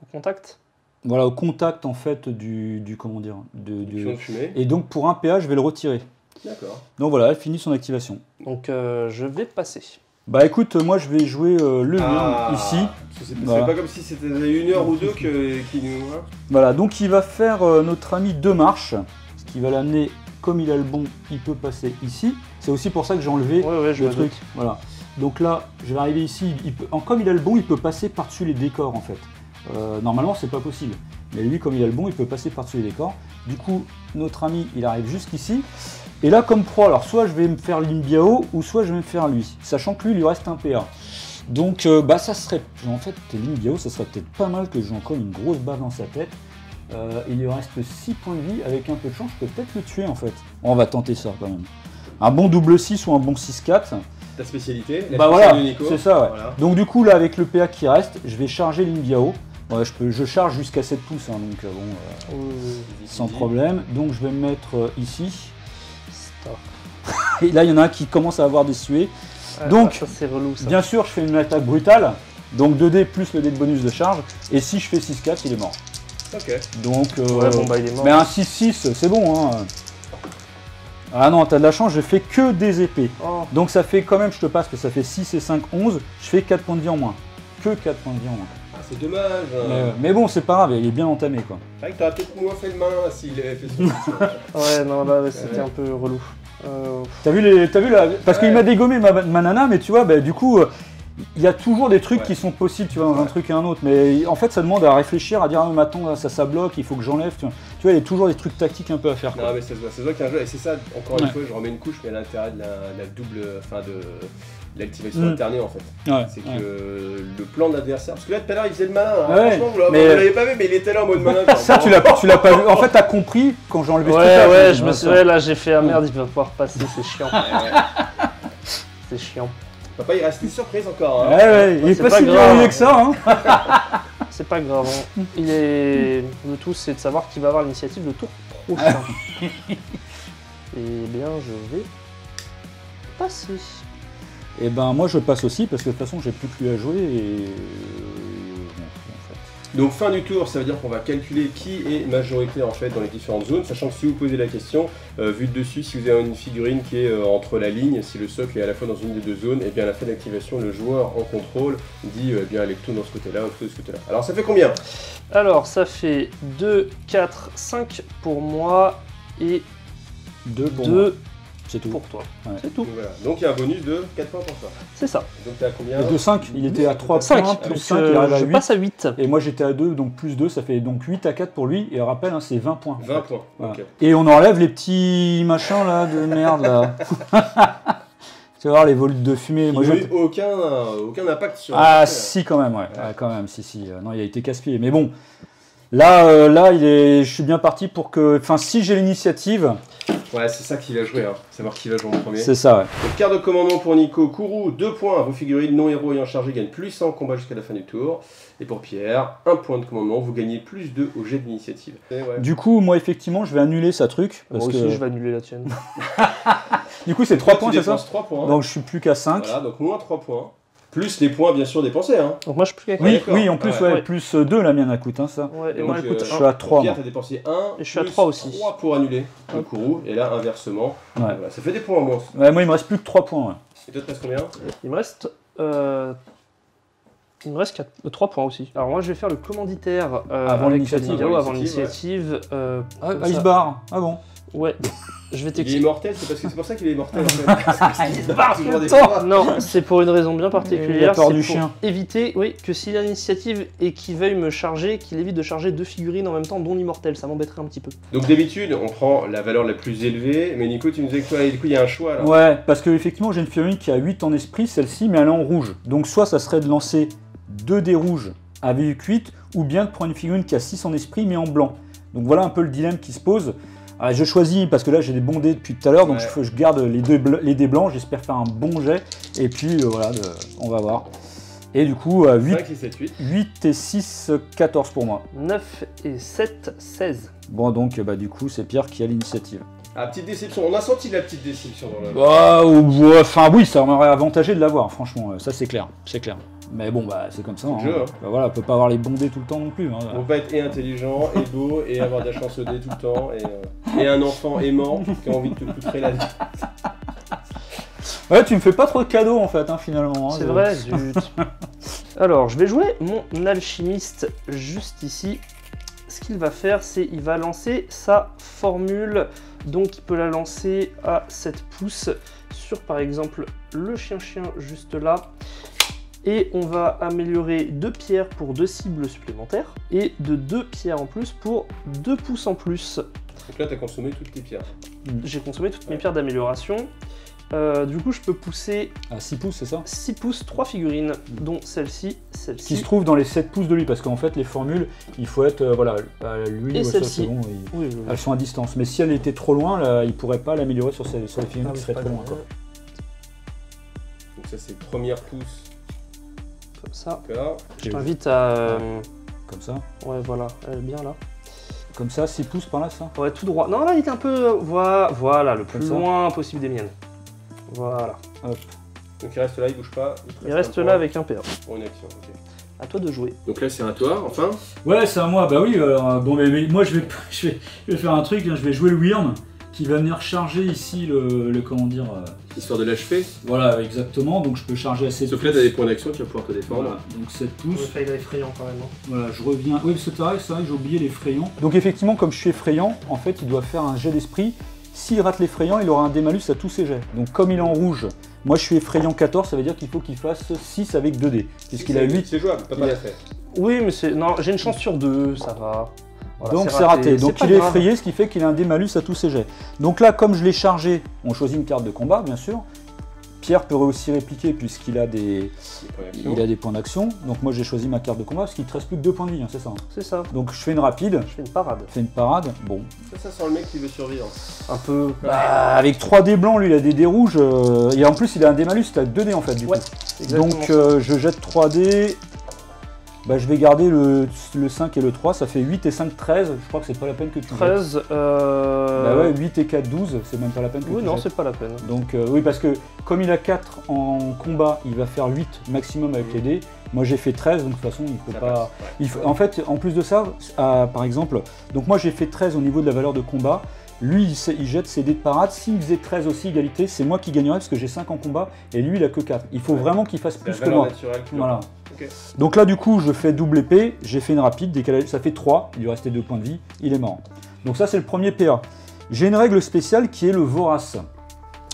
Au contact. Voilà, au contact en fait du comment dire, Pion de fumée. Et donc pour un PA, je vais le retirer. D'accord. Donc voilà, elle finit son activation. Donc, je vais passer. Bah écoute, moi je vais jouer le lion ici. C'est Voilà. pas comme si c'était 1 heure ou 2 qui nous. Hein. Voilà, donc il va faire notre ami 2 marches, ce qui va l'amener, comme il a le bon, il peut passer ici. C'est aussi pour ça que j'ai enlevé Ouais, je le me truc. doute. Voilà. Donc là, je vais arriver ici. Comme il a le bon, il peut passer par-dessus les décors en fait. Normalement, c'est pas possible. Mais lui, comme il a le bon, il peut passer par-dessus les décors. Du coup, notre ami, il arrive jusqu'ici. Et là, comme pro, alors soit je vais me faire Limbiao, ou soit je vais me faire lui. Sachant que lui, il lui reste un PA. Donc, bah ça serait... En fait, Limbiao, ça serait peut-être pas mal que j'ai encore une grosse baffe dans sa tête. Il lui reste 6 points de vie. Avec un peu de chance, je peux peut-être le tuer en fait. On va tenter ça quand même. Un bon double 6 ou un bon 6-4. ta spécialité. La Bah spécialité voilà, de Nico. c'est ça, ouais. Voilà. Donc du coup, là, avec le PA qui reste, je vais charger l'Inbiao. Ouais, je charge jusqu'à 7 pouces, hein, donc sans problème. Donc je vais me mettre ici. Stop. Et là, il y en a un qui commence à avoir des suées. Ouais, Donc, ça c'est relou ça. Bien sûr, je fais une attaque brutale. Donc 2D plus le dé de bonus de charge. Et si je fais 6-4, il est mort. Ok. Donc, Ouais, bon bah il est mort. mais un 6-6, c'est bon. Hein. Ah non, t'as de la chance, je fais que des épées. Oh. Donc ça fait quand même, je te passe que ça fait 6 et 5, 11. Je fais 4 points de vie en moins. Que 4 points de vie en moins. Ah, c'est dommage. Mais bon, c'est pas grave, il est bien entamé quoi. C'est vrai que t'aurais peut-être moins fait le main s'il avait fait ça. Ouais, non, là ouais, c'était un peu relou. T'as vu là, parce qu'il m'a dégommé ma nana, mais tu vois, bah, du coup, il y a toujours des trucs qui sont possibles, tu vois, dans un truc et un autre. Mais en fait, ça demande à réfléchir, à dire, ah, mais attends, là, ça bloque, il faut que j'enlève. Tu vois, il y a toujours des trucs tactiques un peu à faire. Quoi. Non, mais ça se voit qu'il y a un jeu, et c'est ça, encore une fois, je remets une couche, mais à l'intérêt de la double, enfin de l'activation alternée en fait. Ouais, c'est que le plan de l'adversaire, parce que là tout à l'heure il faisait le malin, hein. Ouais, Franchement, vous mais- l'avez pas vu, mais il était là en mode malin. Quoi. Ça, tu l'as pas vu. En fait, t'as compris quand j'ai enlevé ce Ouais, truc-là, ouais, dit, je me suis. Ouais, là j'ai fait ah merde, il va pouvoir passer, c'est chiant. C'est chiant. Papa il reste une surprise encore. Hein. Ouais, il est c'est pas pas si bien grave. huilé que ça. Hein. C'est pas grave. Hein. Il est. Le tout, c'est de savoir qui va avoir l'initiative le tour prochain. Eh bien, je vais passer. Et ben, moi, je passe aussi parce que de toute façon, j'ai plus que lui à jouer et. en fait. Donc fin du tour, ça veut dire qu'on va calculer qui est majoritaire en fait dans les différentes zones, sachant que si vous posez la question, vu de dessus, si vous avez une figurine qui est entre la ligne, si le socle est à la fois dans une des deux zones, et bien à la fin d'activation, le joueur en contrôle dit eh bien elle est plutôt dans ce côté-là, ou plutôt de ce côté-là. Alors ça fait combien? Alors, ça fait 2, 4, 5 pour moi et 2 pour moi. 2 C'est tout. pour toi. Ouais. C'est tout. Donc, voilà. Donc il y a un bonus de 4 points pour toi. C'est ça. Donc t'es à combien? Et de 5, il était à 3 5 points, plus 5, il arrive à je 8. passe à 8. Et moi j'étais à 2, donc plus 2, ça fait donc 8 à 4 pour lui. Et rappelle, hein, c'est 20 points. 20 points. Voilà. Ok. Et on enlève les petits machins là de merde là. Tu vas voir les volutes de fumée. Moi, Il n'y a eu aucun impact sur Ah la si quand même, ouais. Ah, quand même, si. Non, il a été casse-pied. Mais bon, là je suis bien parti pour que... Enfin, si j'ai l'initiative, Ouais, c'est ça qu'il a joué, hein. Savoir qui va jouer en premier. c'est ça, ouais. Donc, carte de commandement pour Nico, Kourou, 2 points. Vos figurines non héros ayant chargé gagnent plus 100 en combat jusqu'à la fin du tour. Et pour Pierre, 1 point de commandement, vous gagnez plus 2 au jet d'initiative. Et ouais. Du coup, moi, effectivement, je vais annuler sa truc. Moi Parce aussi, que... je vais annuler la tienne. Du coup, c'est 3 points, tu c'est ça dépenses 3 points. Donc, je suis plus qu'à 5. Voilà, donc moins 3 points. Plus les points, bien sûr, dépensés. Hein. Donc moi, je suis plus qu'à Oui, d'accord. oui, en plus, Ouais. ouais, plus 2, la mienne, elle coûte, hein, ça. Ouais, et Donc, moi, elle coûte Je suis à 3, Pierre, moi. t'as dépensé 1. Et je suis à 3 aussi. 3 pour annuler le Kourou. Et là, inversement. Ouais. Voilà, ça fait des points en moins. Ouais, moi, il me reste plus que 3 points, ouais. Et toi, tu passes combien? Il me reste 3 points aussi. Alors moi, je vais faire le commanditaire Avant avec l'initiative. Admiro, avant L'initiative, l'initiative. Ah, comme il ça. se barre. Ah bon. Ouais. Je vais Il est t'expliquer. immortel, c'est pour ça qu'il est immortel en fait. Parce qu'il se barre toujours des temps. fois. Non, c'est pour une raison bien Il a particulière. peur C'est du pour chien. éviter, oui, que s'il a l'initiative et qu'il veuille me charger, qu'il évite de charger 2 figurines en même temps, dont l'immortel. Ça m'embêterait un petit peu. Donc d'habitude, on prend la valeur la plus élevée, mais Nico, tu nous disais que toi, du coup, il y a un choix là. Ouais, parce que effectivement j'ai une figurine qui a 8 en esprit, celle-ci, mais elle est en rouge. Donc soit ça serait de lancer 2 dés rouges avec 8, ou bien de prendre une figurine qui a 6 en esprit, mais en blanc. Donc voilà un peu le dilemme qui se pose. Je choisis, parce que là j'ai des bons dés depuis tout à l'heure, donc Ouais. je garde les dés blancs, j'espère faire un bon jet, et puis voilà, on va voir. Et du coup, 8, 5, 6, 7, 8. 8 et 6, 14 pour moi. 9 et 7, 16. Bon donc du coup c'est Pierre qui a l'initiative. Ah, petite déception. On a senti la petite déception dans le. Enfin oui, ça m'aurait avantagé de l'avoir, franchement, ça c'est clair, c'est clair. Mais bon, bah c'est comme ça. C'est le jeu, hein. Bah, voilà, on peut pas avoir les bons dés tout le temps non plus. Hein. On peut pas être et intelligent, et beau, et avoir de la chance au dé tout le temps, et un enfant aimant qui a envie de te poutrer la vie. Ouais, tu me fais pas trop de cadeaux en fait, hein, finalement. Hein, C'est vrai, zut. Alors, je vais jouer mon alchimiste juste ici. Ce qu'il va faire, c'est il va lancer sa formule. Donc, il peut la lancer à 7 pouces sur, par exemple, le chien-chien juste là. Et on va améliorer 2 pierres pour 2 cibles supplémentaires. Et de 2 pierres en plus pour 2 pouces en plus. Donc là, t'as consommé toutes tes pierres. J'ai consommé toutes mes pierres d'amélioration. Du coup, je peux pousser À 6 pouces, c'est ça? 6 pouces, 3 figurines, dont celle-ci, Qui celle-ci. se trouve dans les 7 pouces de lui, parce qu'en fait, les formules, il faut être, voilà, lui, Et ça, celle-ci. c'est bon, Oui, oui, elles sont à distance. Mais si elle était trop loin, là, il pourrait pas l'améliorer sur les figurines qui seraient trop loin, quoi. oui. Ah, mais c'est pas grave. Ouais, ouais, ouais. Ouais, tu me fais pas trop de cadeaux en fait, hein, finalement. Hein. C'est vrai, zut. Alors, je vais jouer mon alchimiste juste ici. Ce qu'il va faire, c'est il va lancer sa formule. Donc il peut la lancer à 7 pouces sur, par exemple, le chien-chien juste là. Et on aura level les deux pierres. Elles sont à distance. Mais si elle était trop loin, là, il pourrait pas l'améliorer sur les figurines qui seraient trop loin. Quoi. Donc ça c'est première pousse. Comme ça. D'accord. Je t'invite à... Comme ça. Ouais, voilà, elle est bien là. Comme ça, 6 pouces par là, ça. Ouais, tout droit. Non, là, il est un peu... Voilà, le plus Comme ça. loin possible des miennes. Voilà. Hop. Donc il reste là, il bouge pas. Il reste un là point avec un PA. pour une action. Ok. À toi de jouer. Donc là c'est à toi, enfin. Ouais, c'est à moi. Bah oui, bon, mais moi, je vais faire un truc, hein, je vais jouer le Wyrm, qui va venir charger ici le comment dire... Histoire de l'achever. Voilà, exactement, donc je peux charger à 7 Sauf pouces. là t'as des points d'action, tu vas pouvoir te défendre. Voilà, donc 7 pouces. Il est effrayant quand même. Voilà, je reviens. Oui, c'est vrai que j'ai oublié l'effrayant. Donc effectivement, comme je suis effrayant, en fait, il doit faire un jet d'esprit. S'il rate l'effrayant, il aura un démalus à tous ses jets. Donc comme il est en rouge, moi je suis effrayant 14, ça veut dire qu'il faut qu'il fasse 6 avec 2 dés. Puisqu'il a 8. C'est jouable, pas la fait. Oui, mais c'est... Non, j'ai une chance sur 2, ça va. Voilà, Donc c'est raté. Donc C'est il pas est grave. effrayé, ce qui fait qu'il a un démalus à tous ses jets. Donc là, comme je l'ai chargé, on choisit une carte de combat, bien sûr. Pierre peut aussi répliquer puisqu'il a des points d'action. Donc moi j'ai choisi ma carte de combat parce qu'il ne te reste plus que 2 points de vie, hein, c'est ça. Hein. C'est ça. Donc je fais une rapide, Je fais une parade. je fais une parade. Bon. Ça sent le mec qui veut survivre. Un peu... Bah, avec 3 dés blancs, lui il a des dés rouges. Et en plus il a un dé malus, t'as 2 dés en fait du Ouais, coup. exactement. Donc je jette 3 dés. Bah, je vais garder le 5 et le 3, ça fait 8 et 5, 13. Je crois que c'est pas la peine que tu jettes. 13... Bah ouais, 8 et 4, 12, c'est même pas la peine que Oui, tu non, jettes. c'est pas la peine. Donc oui, parce que comme il a 4 en combat, il va faire 8 maximum avec les dés. Moi j'ai fait 13, donc de toute façon il peut Ça pas... passe, ouais. En fait, en plus de ça, par exemple, donc moi j'ai fait 13 au niveau de la valeur de combat. Lui, il jette ses dés de parade. S'il faisait 13 aussi, égalité, c'est moi qui gagnerais parce que j'ai 5 en combat et lui, il a que 4. Il faut vraiment qu'il fasse plus que moi. Voilà. Okay. Donc là, du coup, je fais double épée. J'ai fait une rapide, décalage, ça fait 3. Il lui restait 2 points de vie. Il est mort. Donc ça, c'est le premier PA. J'ai une règle spéciale qui est le Vorace.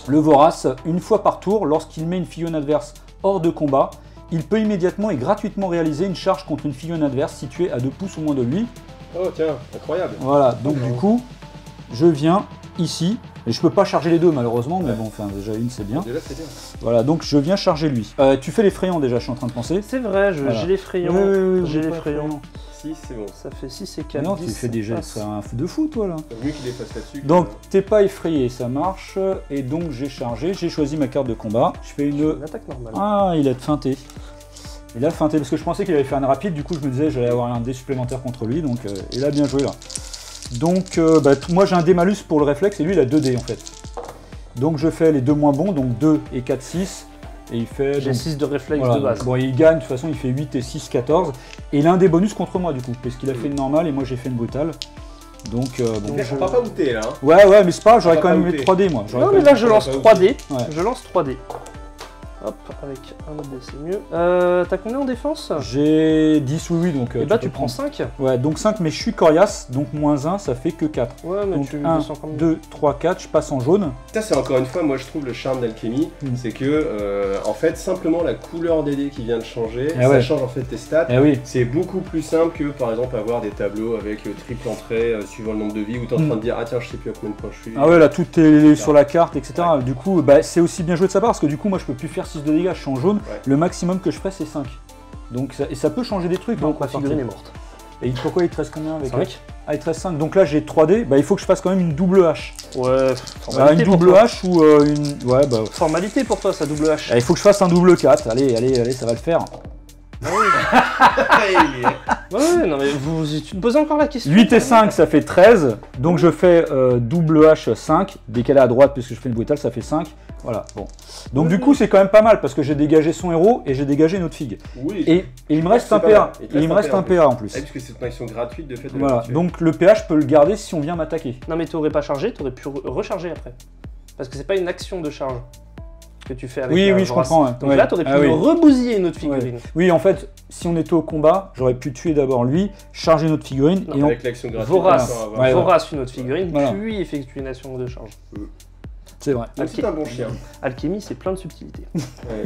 Le Vorace, une fois par tour, lorsqu'il met une figurine adverse hors de combat, il peut immédiatement et gratuitement réaliser une charge contre une figurine adverse située à 2 pouces ou moins de lui. Oh tiens, incroyable. Voilà, donc du coup, je viens ici, et je peux pas charger les deux malheureusement, mais bon, enfin déjà une c'est bien. Déjà c'est bien. Voilà, donc je viens charger lui. Tu fais l'effrayant déjà, je suis en train de penser. C'est vrai, Voilà. j'ai l'effrayant. Oui, J'ai l'effrayant. Si, c'est bon. Ça fait 6 et Mais 4. non, tu fais des jets, c'est un fou de fou toi là. C'est mieux qu'il les fasse là-dessus. Donc t'es pas effrayé, ça marche, et donc j'ai chargé, j'ai choisi ma carte de combat. Je fais une... Une attaque normale. Ah, il a feinté. Il a feinté, parce que je pensais qu'il allait faire une rapide, du coup je me disais j'allais avoir un dé supplémentaire contre lui, donc il a bien joué là. Donc moi j'ai un dé malus pour le réflexe et lui il a 2 dés en fait. Donc je fais les deux moins bons, donc 2 et 4, 6. Et il fait... J'ai donc, 6 de réflexe voilà, de base. bon, il gagne, de toute façon il fait 8 et 6, 14. Et il a un des bonus contre moi du coup, parce qu'il a fait une normale et moi j'ai fait une brutale. Donc bon. On va pas outer là. Hein. Ouais, mais c'est pas grave, j'aurais va quand pas même mis outer. 3 dés moi. Non, mais là je lance pas 3 dés. Ouais. Je lance 3 dés. Hop, avec un autre dé, c'est mieux. T'as combien en défense? J'ai 10 oui, donc... Et bah tu peux prends prendre. 5. Ouais, donc 5, mais je suis coriace, donc moins 1, ça fait que 4. Ouais, mais Donc tu 1, descends quand même. 2, 3, 4, je passe en jaune. Ça c'est encore une fois, moi je trouve le charme d'Alchemy, c'est que en fait simplement la couleur des dés qui vient de changer, Ah ça ouais. change en fait tes stats. Eh oui. C'est beaucoup plus simple que par exemple avoir des tableaux avec triple entrée suivant le nombre de vies où tu es en train de dire ah tiens je sais plus à combien de points je suis. Ah ouais, là tout est sur la carte, etc. Du coup, bah, c'est aussi bien joué de sa part, parce que du coup, moi je peux plus faire 6 de dégâts, je suis en jaune. Ouais. Le maximum que je fais, c'est 5. Donc ça peut changer des trucs. Donc hein, ma pour figurine est partir. morte. Et pourquoi il te reste combien avec 5. Ah, il te reste 5. Donc là, j'ai 3D. Bah, il faut que je fasse quand même une double hache. Ouais, Une formalité pour double toi. hache ou une. Ouais, bah. Formalité pour toi, ça double H. Il faut que je fasse un double 4. Allez, ça va le faire. Ouais, non mais tu me posais encore la question. 8 et 5, ça fait 13. Donc je fais double H 5. Décalé à droite, puisque je fais une brutale, ça fait 5. Voilà, bon. Donc du coup, c'est quand même pas mal, parce que j'ai dégagé son héros et j'ai dégagé une autre figue. Oui. Et il me reste C'est un pas mal. PA. Il te Et il me reste reste un un PA PA en plus. Ah, puisque c'est une action gratuite de fait de Voilà, la tuer. donc le PA, je peux le garder si on vient m'attaquer. Non mais t'aurais pas chargé, t'aurais pu recharger après. Parce que c'est pas une action de charge que tu fais avec Oui, la oui, je Vorace. comprends. Ouais. Donc Ouais. là, t'aurais pu Ah oui. rebousiller une autre figurine. Oui, en fait, si on était au combat, j'aurais pu tuer d'abord lui, charger notre figurine Non, et on... Avec l'action gratuite. Vorace, on va avoir- Ouais, Vorace une autre figurine, Voilà. puis effectuer une action de charge. C'est vrai. Donc c'est un bon chien. Alchemy, c'est plein de subtilités. Ouais,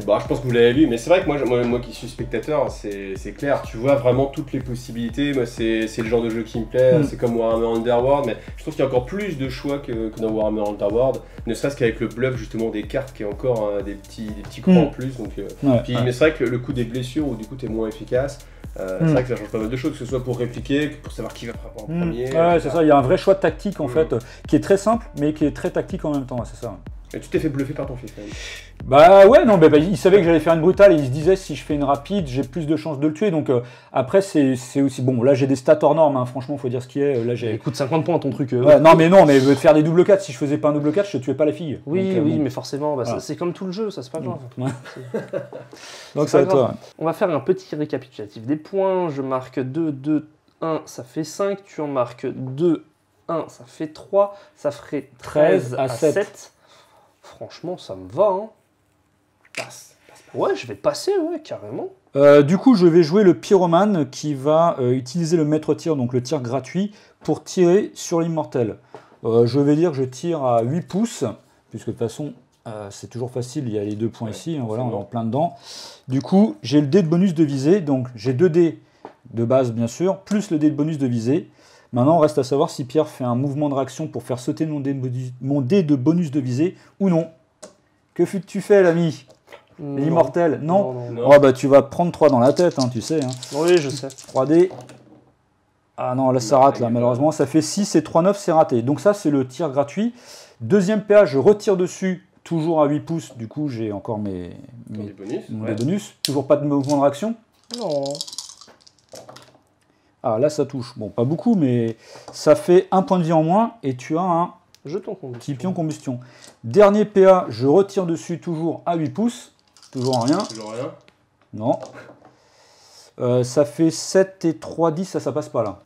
bah, je pense que vous l'avez vu, mais c'est vrai que moi qui suis spectateur, c'est clair, tu vois vraiment toutes les possibilités. Moi, c'est le genre de jeu qui me plaît, c'est comme Warhammer Underworld, mais je trouve qu'il y a encore plus de choix que dans Warhammer Underworld, ne serait-ce qu'avec le bluff justement des cartes qui est encore des petits croix en plus. Donc, Ouais, puis, ouais. mais c'est vrai que le coup des blessures, où du coup tu es moins efficace, c'est vrai que ça change pas mal de choses, que ce soit pour répliquer, que pour savoir qui va frapper en premier. Ouais, c'est ça, il y a un vrai choix tactique en fait, qui est très simple, mais qui est très tactique en même temps, ouais, c'est ça. Et tu t'es fait bluffer par ton fils quand même. Bah ouais, non, bah, il savait que j'allais faire une brutale et il se disait si je fais une rapide, j'ai plus de chances de le tuer. Donc après, c'est aussi bon. Là, j'ai des stats hors normes, hein, franchement, faut dire ce qui est. Là, j'ai. Il coûte 50 points ton truc. Ouais, non, mais faire des double 4, si je faisais pas un double 4, je tuais pas la fille. Oui, donc, oui, bon. mais forcément, bah, Voilà. c'est comme tout le jeu, ça c'est pas grave. Ouais. Donc C'est c'est pas à toi. grave. On va faire un petit récapitulatif des points. Je marque 2, 2, 1, ça fait 5. Tu en marques 2, 1, ça fait 3. Ça ferait 13 à 7. Franchement, ça me va. Hein. Passe. Ouais, je vais passer, ouais, carrément. Du coup, je vais jouer le pyromane qui va utiliser le maître tir, donc le tir gratuit, pour tirer sur l'immortel. Je vais dire que je tire à 8 pouces, puisque de toute façon, c'est toujours facile, il y a les 2 points ici, hein, voilà, on est en plein dedans. Du coup, j'ai le dé de bonus de visée, donc j'ai 2 dés de base, bien sûr, plus le dé de bonus de visée. Maintenant, reste à savoir si Pierre fait un mouvement de réaction pour faire sauter mon dé de bonus de visée ou non. Que tu fais, l'ami? L'immortel? Non. Non. Oh bah tu vas prendre 3 dans la tête, hein, tu sais. Hein. Oui, je sais. 3D. Ah non, là ça rate, là, malheureusement. Ça fait 6 et 3, 9, c'est raté. Donc ça, c'est le tir gratuit. Deuxième PA, je retire dessus, toujours à 8 pouces. Du coup, j'ai encore mon dé bonus. Toujours pas de mouvement de réaction. Non. Ah, là, ça touche. Bon, pas beaucoup, mais ça fait 1 point de vie en moins. Et tu as un Jeton combustion. petit pion combustion. Dernier PA, je retire dessus, toujours à 8 pouces. Toujours en rien. Toujours rien. Non. Ça fait 7 et 3, 10, ça passe pas là.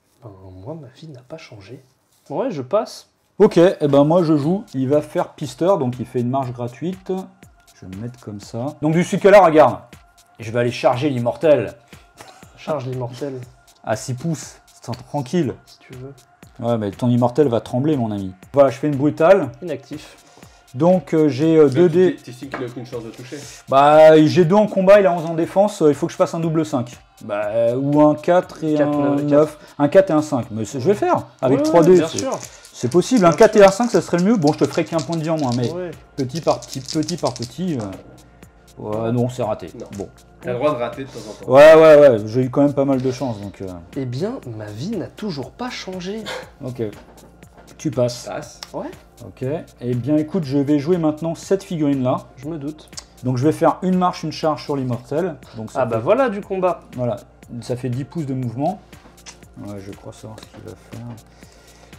Moi, ma vie n'a pas changé. Ouais, je passe. Ok, et ben moi je joue. Il va faire pisteur, donc il fait une marche gratuite. Je vais me mettre comme ça. Donc du sucre là, regarde. Je vais aller charger l'immortel Charge l'immortel, à 6 pouces. C'est tranquille. si tu veux. Ouais, mais ton immortel va trembler, mon ami. Voilà, je fais une brutale. Inactif. Donc j'ai 2 dés. Tu estimes qu'il n'a aucune chance de toucher. Bah, j'ai 2 en combat, il a 11 en défense. Il faut que je fasse un double 5. Bah, ou un 4 et 4, un 9. 9. Un 4 et un 5. Mais je vais faire. Avec Ouais, 3 ouais, dés. bien sûr. C'est possible. Un 4 et un 5, ça serait le mieux. Bon, je te ferai qu'un point de vie en moins. Mais Ouais. petit par petit. Ouais, non, c'est raté. Non. Bon. T'as le droit de rater de temps en temps. Ouais. J'ai eu quand même pas mal de chance. Donc, Eh bien, ma vie n'a toujours pas changé. ok. Tu passes. Passe. Ouais, Ok. Eh bien, écoute, je vais jouer maintenant cette figurine là. je me doute. Donc, je vais faire une marche, une charge sur l'immortel. Donc, ça Ah bah fait- voilà du combat. Voilà, ça fait 10 pouces de mouvement. Ouais, je crois savoir ce qu'il va faire.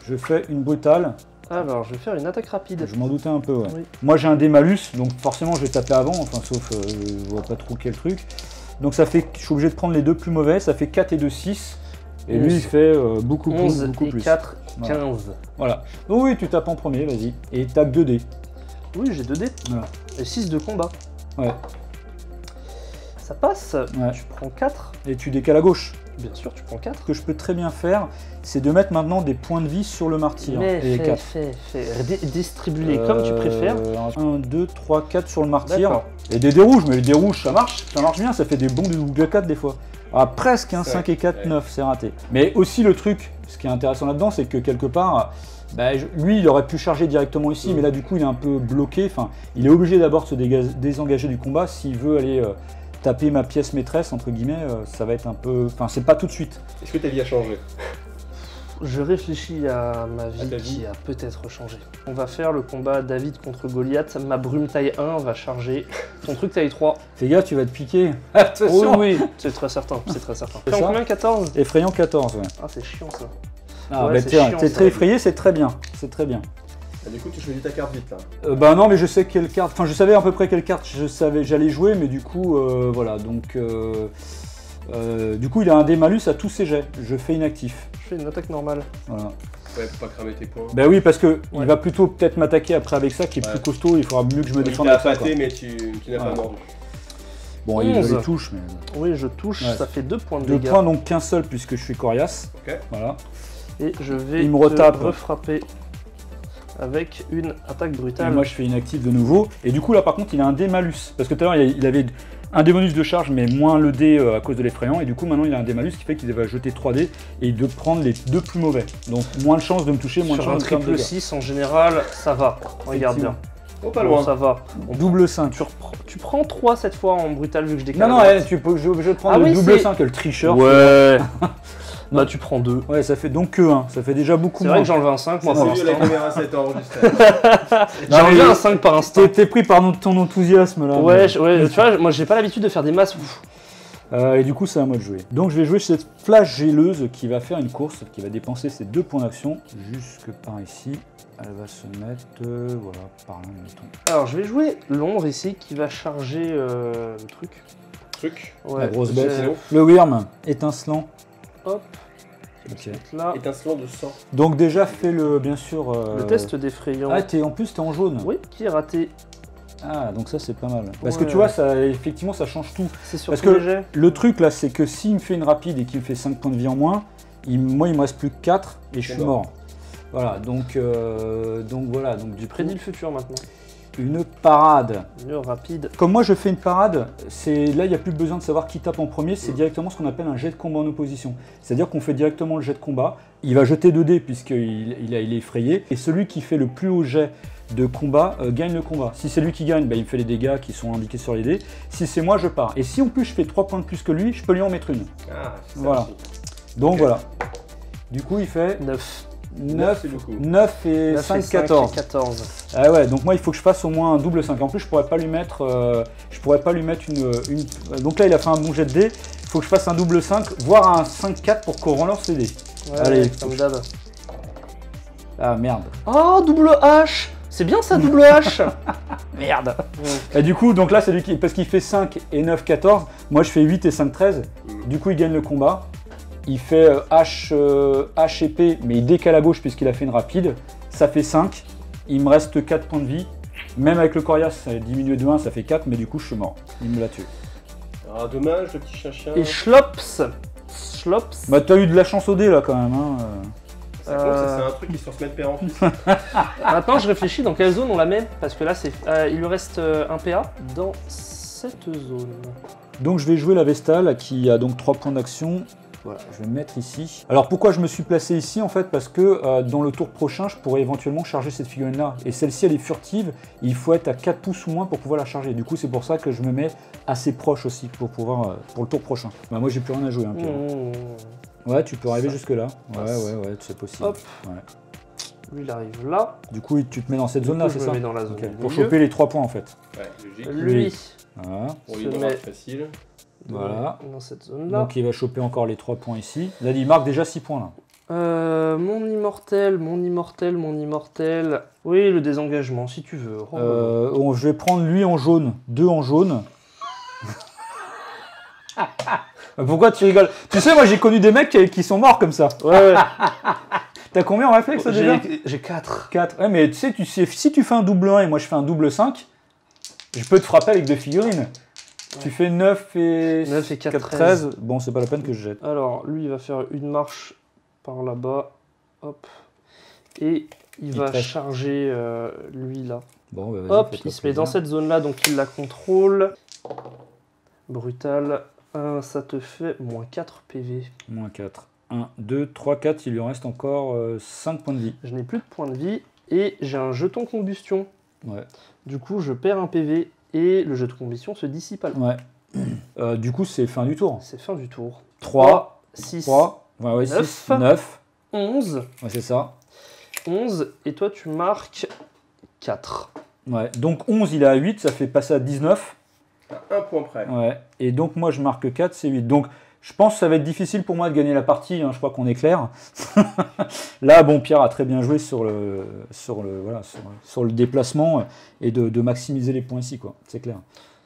Je fais une brutale. Alors, je vais faire une attaque rapide. Je m'en doutais un peu, ouais. Oui. Moi, j'ai un dé malus, donc forcément, je vais taper avant, enfin, sauf, je vois pas trop quel truc. Donc, ça fait, je suis obligé de prendre les 2 plus mauvais, ça fait 4 et 2, 6. Et lui, 11. il fait beaucoup 11 beaucoup et plus. 4, Voilà. 15. Voilà. Donc, oui, tu tapes en premier, vas-y. Et tape 2 dés. Oui, j'ai 2 dés. Voilà. Et 6 de combat. Ouais. Ça passe. Ouais. Tu prends 4. Et tu décales à gauche. Bien sûr, tu prends 4. Ce que je peux très bien faire, c'est de mettre maintenant des points de vie sur le martyr. Mais et fais, 4. fais. Distribue-les comme tu préfères. 1, 2, 3, 4 sur le martyr. D'accord. Et des dés rouges, mais les dés rouges, ça marche bien, ça fait des bons double 4 des fois. Ah, presque, hein, C'est 5 et 4, ouais. 9, c'est raté. Mais aussi le truc, ce qui est intéressant là-dedans, c'est que quelque part, bah, lui, il aurait pu charger directement ici, mais là, du coup, il est un peu bloqué. Enfin, il est obligé d'abord de se désengager du combat s'il veut aller taper ma pièce maîtresse, entre guillemets. Ça va être un peu... Enfin, c'est pas tout de suite. Est-ce que ta vie a changé? Je réfléchis à ma vie ta vie. qui a peut-être changé. On va faire le combat David contre Goliath. Ma brume taille 1 va charger. Ton truc taille 3. Fais gaffe, tu vas te piquer. Oui, Attention. oui, c'est très certain. C'est très certain. C'est T'es en ça combien 14? Effrayant 14, ouais. Ah, c'est chiant ça. Ah, Ouais, bah, c'est tiens, chiant, t'es ça. très effrayé, c'est très bien. C'est très bien. Ah, du coup, tu choisis ta carte vite là. Bah non, mais je sais quelle carte. Enfin, je savais à peu près quelle carte j'allais jouer, mais du coup, voilà. Donc, du coup, il a un dé malus à tous ses jets. Je fais inactif. Je fais une attaque normale. Voilà. Ouais, pour pas cramer tes points. Bah oui, parce que il Ouais. va plutôt peut-être m'attaquer après avec ça, qui est Ouais. plus costaud. Il faudra mieux que je me Il défende t'a avec ça. quoi. appâté, mais tu n'as pas Ouais. mordu. Bon, il 11. les touche, mais Oui, je touche. Ouais. Ça fait 2 points de 2 dégâts. points, donc qu'un seul puisque je suis coriace. Ok. Voilà. Et je vais Il me retape. te refrapper avec une attaque Et brutale. moi, je fais inactif de nouveau. Et du coup, là, par contre, il a un dé malus. Parce que tout à l'heure, il avait un dé bonus de charge, mais moins le dé à cause de l'effrayant. Et du coup, maintenant, il a un dé malus qui fait qu'il va jeter 3 dés et de prendre les 2 plus mauvais. Donc, moins de chances de me toucher, moins de Sur un chances de faire de triple dégâts. 6, en général, ça va. Regarde bien. Oh, pas Bon, loin. ça va. Double 5. Tu prends 3 cette fois en brutal vu que je décale. Non, à non, droite. tu peux, je vais prendre Ah le oui, double c'est- 5, le tricheur. Ouais. Bah tu prends 2. Ouais, ça fait donc que 1. Ça fait déjà beaucoup C'est moins. vrai que j'ai enlevé un 5 moi C'est pour mieux la l'instant. caméra 7 enregistrée. J'ai enlevé un 5 par instant. T'es pris par ton enthousiasme là. Ouais, ouais, tu vois, moi j'ai pas l'habitude de faire des masses. Et du coup, c'est à moi de jouer. Donc, je vais jouer cette flash géleuse qui va faire une course, qui va dépenser ses 2 points d'action jusque par ici. Elle va se mettre, voilà, par là, mettons. Alors je vais jouer l'ombre ici qui va charger le truc. Ouais, La grosse bête. j'ai- Le Wyrm, étincelant. Hop, Ok. là. Étincelant de sang. Donc, déjà, fais le, bien sûr. Le test d'effrayant. Ah, en plus, t'es en jaune. Oui, qui est raté. Ah, donc ça, c'est pas mal. Parce Ouais. que tu vois, ça, effectivement, ça change tout. C'est sur Parce tous que les jets. le truc là, c'est que s'il me fait une rapide et qu'il me fait 5 points de vie en moins, moi il me reste plus que 4 et je C'est suis mort. mort. Voilà, donc voilà, donc du Prédis coup, le futur maintenant. une parade. Une rapide. Comme moi je fais une parade, là il n'y a plus besoin de savoir qui tape en premier, c'est directement ce qu'on appelle un jet de combat en opposition. C'est-à-dire qu'on fait directement le jet de combat, il va jeter 2 dés puisqu'il il est effrayé, et celui qui fait le plus haut jet de combat gagne le combat. Si c'est lui qui gagne, bah, il me fait les dégâts qui sont indiqués sur les dés. Si c'est moi, je pars. Et si en plus je fais 3 points de plus que lui, je peux lui en mettre une. Ah, c'est ça Voilà. aussi. Donc Ok. voilà. Du coup, il fait 9. 9, c'est beaucoup. 9 et 9 5, et 5 14. et 14. Ah ouais, donc moi il faut que je fasse au moins un double 5. En plus, je pourrais pas lui mettre, une. Donc là, il a fait un bon jet de dés. Il faut que je fasse un double 5, voire un 5-4 pour qu'on relance les dés. Ouais, Allez. comme d'hab. Ah merde. Oh, double H. C'est bien ça, double H. Merde. Et du coup, donc là, c'est lui qui. Parce qu'il fait 5 et 9, 14. Moi, je fais 8 et 5, 13. Du coup, il gagne le combat. Il fait H épée, mais il décale à gauche puisqu'il a fait une rapide. Ça fait 5. Il me reste 4 points de vie. Même avec le coriace, ça a diminué de 1, ça fait 4, mais du coup, je suis mort. Il me l'a tué. Ah, dommage, le petit chien-chien. Et Schlops. Schlops. Bah, t'as eu de la chance au dé là quand même. Hein. Ça compte, ça, c'est un truc qui se transmet de père en fils. Maintenant, je réfléchis dans quelle zone on la met. Parce que là, il lui reste un PA dans cette zone. Donc, je vais jouer la Vestale qui a donc 3 points d'action. Voilà, je vais me mettre ici. Alors pourquoi je me suis placé ici en fait? Parce que dans le tour prochain, je pourrais éventuellement charger cette figurine là. Et celle-ci, elle est furtive. Il faut être à 4 pouces ou moins pour pouvoir la charger. Du coup, c'est pour ça que je me mets assez proche aussi pour pouvoir pour le tour prochain. Bah moi, j'ai plus rien à jouer. Hein, Pierre. Ouais, tu peux arriver Ça. jusque là. Ouais, Passe. ouais, c'est possible. Hop. Ouais. Lui, il arrive là. Du coup, tu te mets dans cette Du zone là, coup, c'est je ça? me mets dans la zone Ok, du pour milieu. choper les 3 points en fait. Ouais, logique. Lui, Voilà. Pour se lui, met facile. Voilà. dans cette zone-là. Donc il va choper encore les 3 points ici. Là, il marque déjà 6 points là. Mon immortel. Oui, le désengagement, si tu veux. Je vais prendre lui en jaune, 2 en jaune. Pourquoi tu rigoles? Tu sais, moi j'ai connu des mecs qui sont morts comme ça. Ouais. T'as combien en réflexe déjà? J'ai 4. 4. Ouais, mais tu sais, si tu fais un double 1 et moi je fais un double 5, je peux te frapper avec 2 figurines. Ouais. Tu fais 9 et 4, 13. Bon, c'est pas la peine que je jette. Alors, lui, il va faire une marche par là-bas. Hop. Et il va traite. charger lui là. Bon, bah, vas-y, Hop, fais-toi il se met dans plaisir. cette zone-là, donc il la contrôle. Brutal. Ça te fait moins 4 PV. Moins 4. 1, 2, 3, 4. Il lui en reste encore 5 points de vie. Je n'ai plus de points de vie et j'ai un jeton combustion. Ouais. Du coup, je perds un PV et le jeton combustion se dissipe à la Ouais. Du coup, c'est fin du tour. C'est fin du tour. 3, 6, 3, ouais, 9. 6, 9. 11. Ouais, c'est ça. 11. Et toi, tu marques 4. Ouais. Donc 11, il est à 8, ça fait passer à 19. À un point près. Ouais. Et donc moi, je marque 4, c'est 8. Donc je pense que ça va être difficile pour moi de gagner la partie, hein, je crois qu'on est clair. Là, bon, Pierre a très bien joué sur le déplacement et de maximiser les points ici, quoi. C'est clair.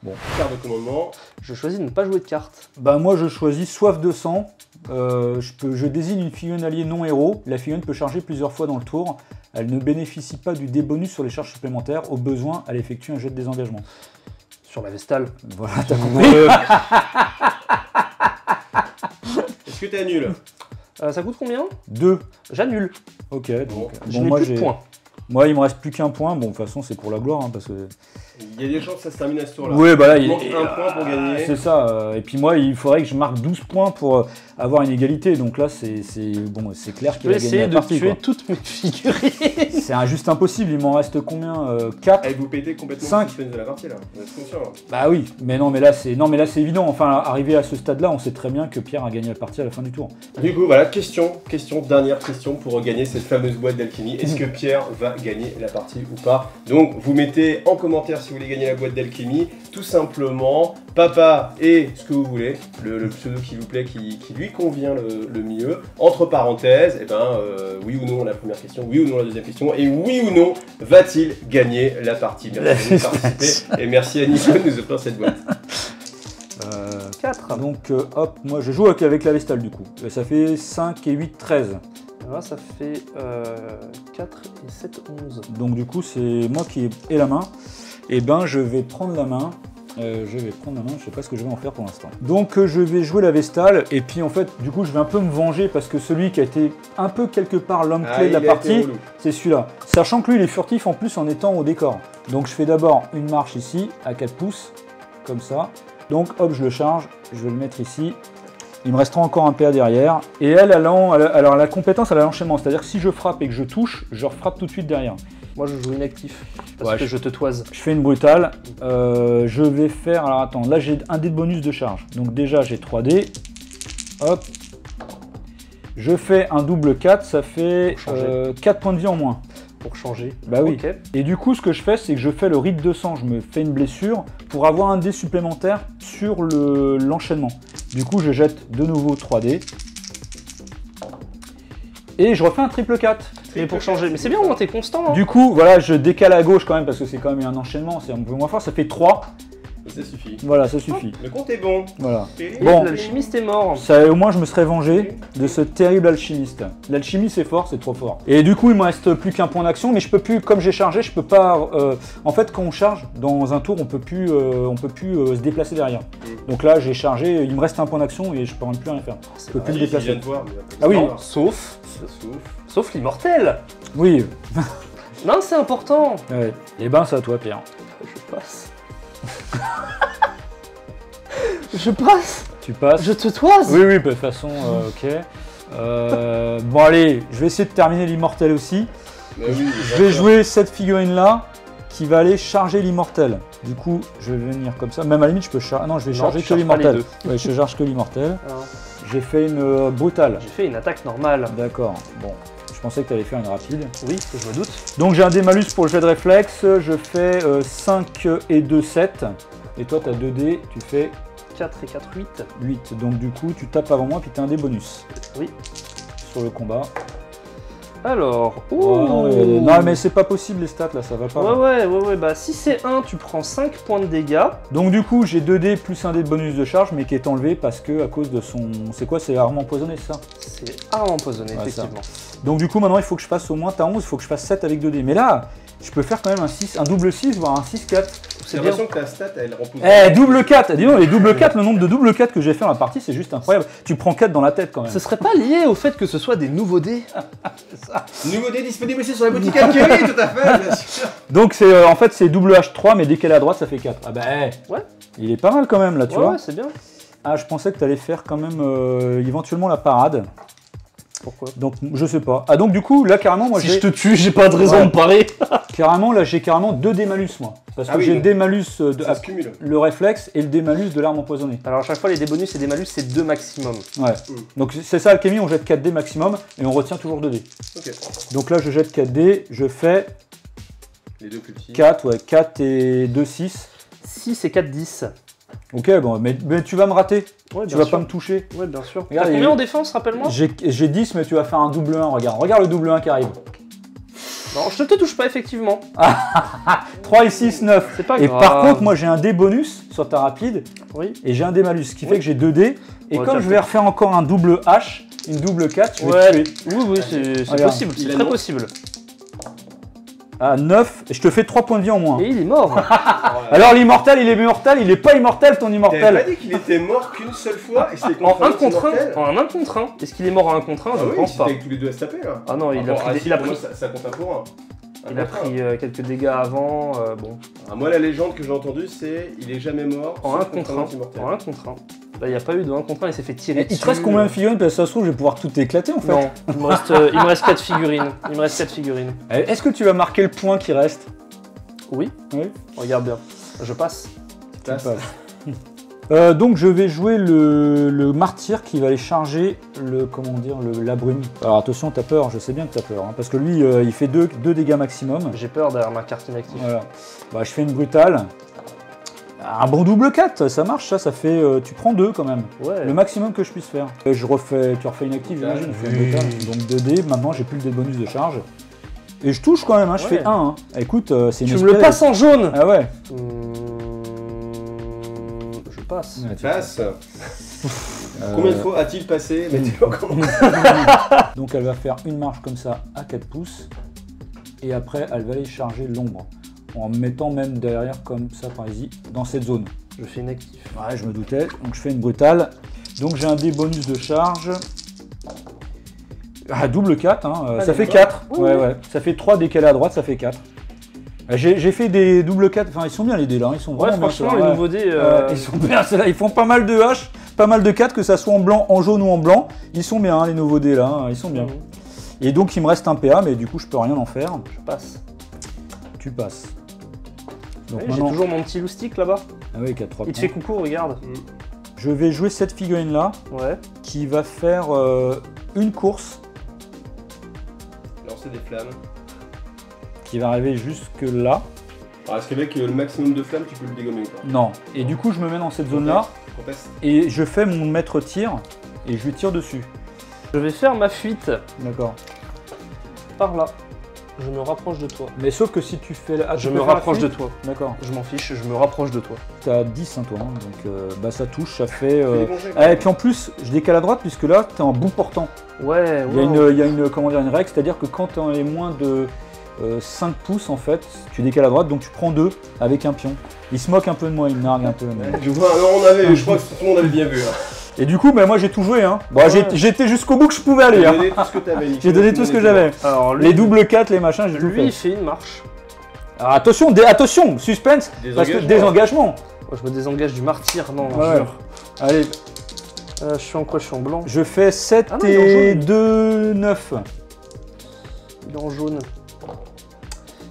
Bon. Carte de commandement. Je choisis de ne pas jouer de cartes. Bah moi, je choisis soif de sang. Je désigne une figurine alliée non héros. La figurine peut charger plusieurs fois dans le tour. Elle ne bénéficie pas du débonus sur les charges supplémentaires. Au besoin, elle effectue un jet de désengagement. Sur la Vestale. Voilà, t'as compris. Est-ce que t'es nul? Ça coûte combien? 2. J'annule. Ok, donc Je n'ai moi plus de points. Moi, il me reste plus qu'un point. Bon, de toute façon, c'est pour la gloire, hein, parce que. Il y a des chances que ça se termine à ce tour-là. Oui, bah là, il manque un point pour gagner. C'est ça. Et puis moi, il faudrait que je marque 12 points pour avoir une égalité. Donc là, c'est clair Je qu'il vais va gagner essayer la de partie. tuer Quoi. toutes mes figurines. c'est juste impossible, il m'en reste combien 4 Et vous pétez complètement 5. le suspense de la partie là. Vous êtes conscient là. Bah oui, mais non mais là c'est évident, enfin arrivé à ce stade-là, on sait très bien que Pierre a gagné la partie à la fin du tour. Du coup, voilà, dernière question pour gagner cette fameuse boîte d'alchimie. Est-ce que Pierre va gagner la partie ou pas? Donc, vous mettez en commentaire si vous voulez gagner la boîte d'alchimie, tout simplement, papa et ce que vous voulez, le pseudo qui vous plaît, qui lui convient le mieux. Entre parenthèses, oui ou non la première question, oui ou non la deuxième question, et oui ou non va-t-il gagner la partie? Merci de participer et merci à Nico de nous offrir cette boîte. 4. Donc hop, moi je joue avec la Vestale du coup. Et ça fait 5 et 8, 13. Là, ça fait 4 et 7, 11. Donc du coup c'est moi qui ai la main. Et ben je vais prendre la main. Je sais pas ce que je vais en faire pour l'instant. Donc je vais jouer la Vestale et puis en fait du coup je vais un peu me venger parce que celui qui a été un peu quelque part l'homme clé de la partie, c'est celui-là. Sachant que lui il est furtif en plus en étant au décor. Donc je fais d'abord une marche ici à 4 pouces, comme ça. Donc hop je le charge, je vais le mettre ici. Il me restera encore un PA derrière. Et elle alors la compétence elle a l'enchaînement, c'est-à-dire que si je frappe et que je touche, je refrappe tout de suite derrière. Moi je joue inactif, parce que je te toise. Je fais une brutale, je vais faire, alors attends, là j'ai un dé de bonus de charge. Donc déjà j'ai 3 dés, hop. Je fais un double 4, ça fait 4 points de vie en moins. Pour changer. Bah oui. Okay. Et du coup ce que je fais c'est que je fais le rite de sang, je me fais une blessure pour avoir un dé supplémentaire sur l'enchaînement. Du coup je jette de nouveau 3 dés. Et je refais un triple 4. Et pour changer. Mais c'est bien, au moins t'es constant. Hein. Du coup, voilà, je décale à gauche quand même parce que c'est quand même un enchaînement, c'est un peu moins fort. Ça fait 3. Ça suffit. Voilà, ça suffit. Le compte est bon. Voilà. Bon, l'alchimiste est mort. Ça, au moins, je me serais vengé de ce terrible alchimiste. L'alchimie, c'est fort, c'est trop fort. Et du coup, il me reste plus qu'un point d'action, mais je peux plus, comme j'ai chargé, je peux pas. En fait, quand on charge dans un tour, on peut plus se déplacer derrière. Donc là, j'ai chargé, il me reste un point d'action et je peux même plus rien faire. Je peux plus me déplacer. Ah oui. Sauf l'immortel. Oui. Non, c'est important. Ouais. Et ben, c'est à toi, Pierre. Je passe. Je passe. Tu passes. Je te toise. Oui, de toute façon, ok. Bon, allez, je vais essayer de terminer l'immortel aussi. Je vais jouer cette figurine-là qui va aller charger l'immortel. Du coup, je vais venir comme ça. Même à la limite, je peux charger. Non, je vais charger que l'immortel. Ouais, je charge que l'immortel. J'ai fait une brutale. J'ai fait une attaque normale. D'accord. Bon. Je pensais que tu allais faire une rapide. Oui, je me doute. Donc j'ai un dé malus pour le jet de réflexe. Je fais 5 et 2, 7. Et toi, tu as 2 dés. Tu fais 4 et 4, 8. 8. Donc du coup, tu tapes avant moi, puis tu as un dé bonus. Oui. Sur le combat. Alors, non mais c'est pas possible les stats là, ça va pas. Ouais, bah si c'est 1, tu prends 5 points de dégâts. Donc du coup, j'ai 2 dés plus un dé de bonus de charge, mais qui est enlevé parce que à cause de son... C'est quoi, c'est arme empoisonnée, c'est ça? C'est arme empoisonnée, effectivement. Ça. Donc du coup, maintenant, il faut que je fasse au moins, t'as 11, il faut que je fasse 7 avec 2 dés. Mais là, je peux faire quand même un double 6, voire un 6-4. C'est l'impression que ta stat, elle repose. Double 4. Dis donc, les double 4, le nombre de double 4 que j'ai fait dans la partie, c'est juste incroyable. Tu prends 4 dans la tête quand même. Ce serait pas lié au fait que ce soit des nouveaux dés? C'est ça. Nouveaux dés disponibles aussi sur la boutique Alchemy, tout à fait, bien sûr. Donc c'est en fait c'est double H3, mais décalé à droite, ça fait 4. Ah bah ouais. Il est pas mal quand même là, tu vois. Ouais, c'est bien. Ah, je pensais que tu allais faire quand même éventuellement la parade. Pourquoi? Donc je sais pas. Ah donc du coup là carrément moi si je te tue, j'ai pas de raison de parer. Carrément là j'ai carrément 2 dés malus moi. Parce que j'ai le dé malus le réflexe et le dé malus de l'arme empoisonnée. Alors à chaque fois les dés bonus et des malus c'est 2 maximum. Ouais. Donc c'est ça alchimie, on jette 4 dés maximum et on retient toujours 2 dés. Ok. Donc là je jette 4 dés, je fais les deux plus petits. 4, ouais, 4 et 2, 6. 6 et 4, 10. Ok, bon, mais tu vas me rater. Ouais, tu vas pas me toucher. Ouais, bien sûr. Regarde, t'as combien en défense, rappelle-moi? J'ai 10, mais tu vas faire un double 1. Regarde le double 1 qui arrive. Non, je te touche pas, effectivement. 3 et 6, 9. C'est pas grave. Et par contre, moi, j'ai un dé bonus sur ta rapide. Oui. Et j'ai un dé malus, ce qui fait que j'ai 2 dés. Et comme je vais refaire encore un double H, une double 4, je vais tuer. Oui, c'est possible. C'est très possible. Ah, 9, et je te fais 3 points de vie en moins. Et il est mort. Alors l'immortel, il est immortel, il est pas immortel ton immortel. T'avais pas dit qu'il était mort qu'une seule fois et c'était en 1 contre 1. En 1 contre 1. Est-ce qu'il est mort en 1 contre 1? Je pense pas. Avec tous les deux à se taper là. Ah non, il a pris. Ça compte un pour un. Il a pris quelques dégâts avant, bon. Moi la légende que j'ai entendue c'est il est jamais mort en 1 contre 1. Immortel. En 1 contre 1. Là, il n'y a pas eu de 1 contre 1, il s'est fait tirer Il dessus. te reste combien de figurines? Parce que ça se trouve, je vais pouvoir tout éclater en fait. Non, il me reste 4 figurines. Il me reste 4 figurines. Est-ce que tu vas marquer le point qui reste? Oui, Oui. regarde bien. Je passe. Tu passes. Donc je vais jouer le martyr qui va aller charger la brume. Alors attention, t'as peur, je sais bien que t'as peur, hein, parce que lui il fait 2 dégâts maximum. J'ai peur derrière ma carte inactive. Voilà. Bah, je fais une brutale. Un bon double 4, ça marche, ça fait. Tu prends 2 quand même. Ouais. Le maximum que je puisse faire. Tu refais une active, j'imagine. Je fais une brutale. Donc 2 dés, maintenant j'ai plus le dé de bonus de charge. Et je touche quand même, hein, je fais 1. Hein. Écoute, c'est une Tu me le passes en jaune. Ah ouais. Je passe. Ouais, Tu passes. Combien de fois a-t-il passé? Mettez-le en Donc elle va faire une marche comme ça à 4 pouces. Et après, elle va aller charger l'ombre. En me mettant même derrière comme ça par ici, dans cette zone. Je fais une active. Ouais, je me doutais. Donc je fais une brutale. Donc j'ai un dé bonus de charge. Ah, double 4, hein. Ça fait 4. Oui, ouais, oui. ouais. Ça fait 3 décalés à droite, ça fait 4. J'ai fait des double 4. Enfin, ils sont bien les dés là. Ils sont Ouais, vraiment bien, franchement, ceux-là. les Ouais. nouveaux dés. Ils sont bien, ceux-là. Ils font pas mal de H, pas mal de 4, que ça soit en blanc, en jaune ou en blanc. Ils sont bien, hein, les nouveaux dés là. Ils sont bien. Mhm. Et donc il me reste un PA, mais du coup je peux rien en faire. Je passe. Tu passes. Donc J'ai maintenant, toujours mon petit loustic là-bas. ah oui, 4 3 Il te fait coucou, regarde. Je vais jouer cette figurine là, Ouais. qui va faire une course, Lancer des flammes. qui va arriver jusque là. Alors, est-ce qu'avec le maximum de flammes, tu peux le dégommer ou pas? Non. Et du coup je me mets dans cette zone là, Conteste. et je fais mon maître tir, et je lui tire dessus. Je vais faire ma fuite D'accord. par là. Je me rapproche de toi. Mais sauf que si tu fais... Ah, tu Je peux me faire la rapproche de fuite. toi. D'accord. Je m'en fiche, je me rapproche de toi. T'as 10 hein, toi, hein, donc bah, ça touche, ça fait... Fais des bons jets, quand Ah, et même. puis en plus, je décale à droite puisque là, t'es en bout portant. Ouais, Il y a une, comment dire, une règle, c'est-à-dire que quand t'en es moins de 5 pouces en fait, tu décales à droite, donc tu prends 2 avec un pion. Il se moque un peu de moi, il me nargue un peu. mais- Je vois, non, je crois que tout le monde avait bien vu. Hein. Et du coup, bah, moi j'ai tout joué. Hein. Bon, Ouais. j'étais jusqu'au bout que je pouvais aller. J'ai Hein. donné tout ce que t'avais. Nico. J'ai donné tout ce que j'avais. Alors lui, Les double 4, les machins, j'ai tout lui il fait. fait une marche. Alors, attention, attention, suspense, parce que désengagement. Moi, je me désengage du martyr, non, non, Ouais. jure. Allez, Je suis en quoi? Je suis en blanc. je fais 7 Ah non, il est en et jaune. 2, 9. Il est en jaune.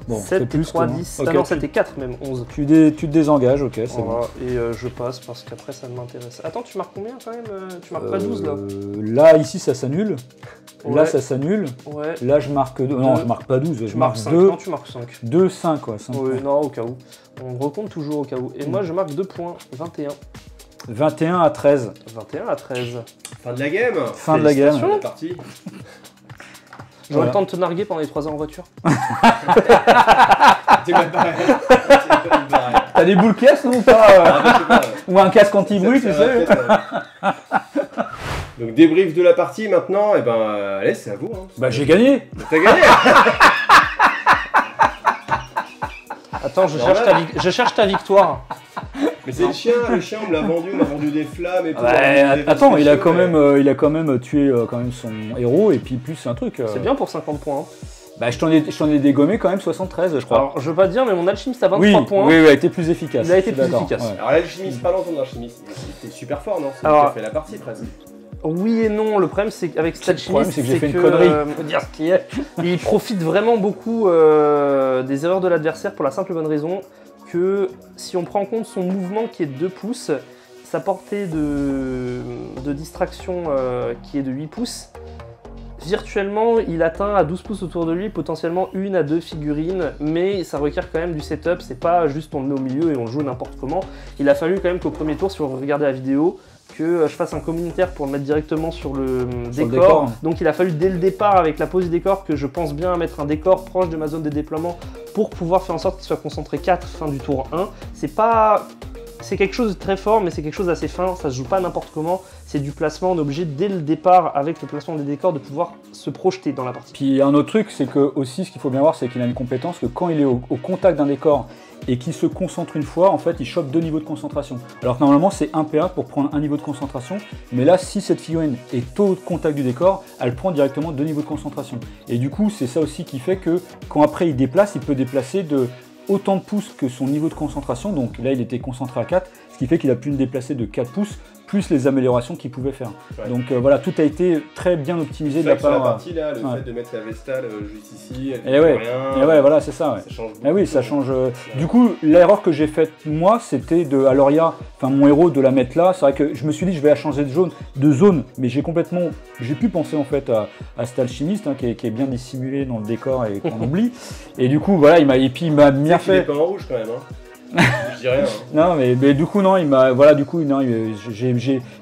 Bon, 7 et plus 3, que- 10. Ok, Ah non, tu- 7 et 4 même, 11. Tu te désengages, ok, c'est bon. Voilà, et je passe parce qu'après ça m'intéresse. Attends, tu marques combien quand même? Tu marques pas 12 là? Là, ici, ça s'annule. Là, Ouais. ça s'annule. Ouais. Là, je marque 2. Non, Deux. je marque pas 12. Tu Je marques marque 5. 2. Non, tu marques 5. 2, 5, quoi. 5 Oui, non, au cas où. On recompte toujours au cas où. Et moi, je marque 2 points. 21. 21 à 13. 21 à 13. Fin de la game. Fin de la game. C'est parti. J'aurai Voilà. le temps de te narguer pendant les 3 heures en voiture. C'est pas pareil. C'est pas pareil. T'as des boules caisses ou pas Ah, bah, je sais pas. Ou un casque anti-bruit, tu Ça va sais peut-être, Donc débrief de la partie maintenant, et ben allez, c'est à vous. Hein. Bah, j'ai gagné. T'as gagné. Attends, Normal. je cherche ta victoire. Mais c'est le chien on me l'a vendu des flammes et tout. Ouais, des effets attends, il a spéciaux, quand même tué quand même son héros et puis plus un truc. C'est bien pour 50 points. hein. Bah, je t'en ai dégommé quand même 73, je crois. Alors, je veux pas te dire, mais mon alchimiste a 23 oui, points. oui, il a été plus efficace. Il a été je suis plus d'accord, efficace. ouais. Alors l'alchimiste, parlons de ton alchimiste. Il était super fort, non? C'est lui Alors- qui a fait la partie presque. Oui et non, le problème c'est qu'avec cet Le problème, alchimiste, c'est que j'ai fait une connerie. faut dire ce qui est. Il profite vraiment beaucoup des erreurs de l'adversaire pour la simple et bonne raison que si on prend en compte son mouvement qui est de 2 pouces, sa portée de distraction qui est de 8 pouces, virtuellement il atteint à 12 pouces autour de lui potentiellement 1 à 2 figurines, mais ça requiert quand même du setup, c'est pas juste on le met au milieu et on le joue n'importe comment. Il a fallu quand même qu'au premier tour, si vous regardez la vidéo, que je fasse un communautaire pour le mettre directement sur le Sur le décor. décor. Donc il a fallu dès le départ avec la pose du décor que je pense bien à mettre un décor proche de ma zone de déploiement pour pouvoir faire en sorte qu'il soit concentré 4 fin du tour 1. C'est quelque chose de très fort, mais c'est quelque chose d'assez fin, ça se joue pas n'importe comment, c'est du placement, on est obligé dès le départ avec le placement des décors de pouvoir se projeter dans la partie. Puis un autre truc, c'est que aussi ce qu'il faut bien voir, c'est qu'il a une compétence que quand il est au contact d'un décor et qu'il se concentre une fois, en fait, il chope 2 niveaux de concentration. Alors que normalement, c'est 1 PA pour prendre un niveau de concentration, mais là, si cette figurine est au contact du décor, elle prend directement 2 niveaux de concentration. Et du coup, c'est ça aussi qui fait que quand après il déplace, il peut déplacer de autant de pouces que son niveau de concentration, donc là il était concentré à 4, ce qui fait qu'il a pu le déplacer de 4 pouces plus les améliorations qu'il pouvait faire. Ouais. Donc voilà, tout a été très bien optimisé de la Sur la part. partie là, le fait de mettre la Vestale juste ici, elle Et fait ouais, rien. et ouais, voilà, c'est ça. Ouais. Ça change beaucoup. Ah oui, ça change. Du coup, l'erreur que j'ai faite moi, c'était de Aloria, enfin mon héros, de la mettre là. C'est vrai que je me suis dit, je vais la changer de zone, mais j'ai pu penser en fait à cet alchimiste qui est bien dissimulé dans le décor et qu'on oublie. Et du coup, voilà, il m'a bien fait. Il est fait. pas en rouge quand même. Je dis rien. Non, mais du coup, non, voilà, du coup, non,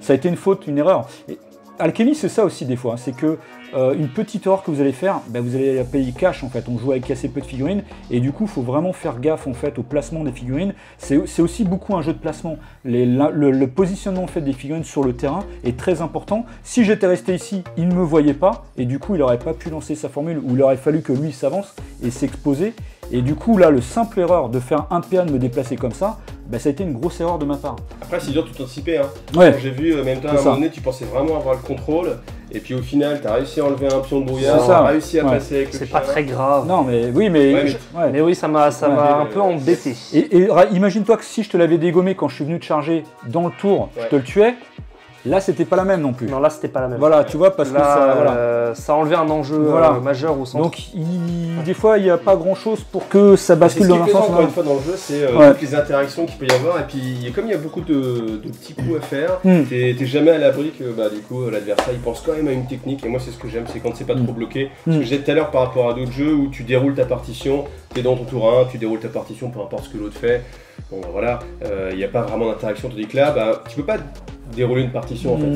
ça a été une faute, une erreur. Et Alchemy, c'est ça aussi des fois, c'est que une petite erreur que vous allez faire, vous allez la payer cash en fait. On joue avec assez peu de figurines et du coup, il faut vraiment faire gaffe en fait au placement des figurines. C'est aussi beaucoup un jeu de placement. Le positionnement en fait des figurines sur le terrain est très important. Si j'étais resté ici, il ne me voyait pas et du coup, il n'aurait pas pu lancer sa formule ou il aurait fallu que lui s'avance et s'exposer. Et du coup, là, le simple erreur de faire un PA de me déplacer comme ça, ça a été une grosse erreur de ma part. Après, c'est dur de tout anticiper. Hein. Ouais. J'ai vu, même temps, à un moment donné, tu pensais vraiment avoir le contrôle. Et puis au final, tu as réussi à enlever un pion de brouillard, tu as réussi à passer avec le C'est pas chien. très grave. Non, mais oui, mais oui, ça m'a un peu embêté. Et imagine-toi que si je te l'avais dégommé quand je suis venu te charger dans le tour, je te le tuais. Là, c'était pas la même non plus. Non, là, c'était pas la même. Voilà, tu vois, parce là, que ça, voilà. Ça a enlevé un enjeu majeur au centre. Donc, des fois, il n'y a pas grand-chose pour que ça bascule dans l'influence. l'influence. Encore une fois, dans le jeu, c'est toutes les interactions qu'il peut y avoir. Et puis, comme il y a beaucoup de petits coups à faire, t'es jamais à l'abri que du coup, l'adversaire, il pense quand même à une technique. Et moi, c'est ce que j'aime, c'est quand c'est pas trop bloqué. Ce que je disais tout à l'heure par rapport à d'autres jeux où tu déroules ta partition, t'es dans ton tour 1, tu déroules ta partition, peu importe ce que l'autre fait. Bon, voilà, il n'y a pas vraiment d'interaction. Tandis que là, tu peux pas dérouler une partition en fait.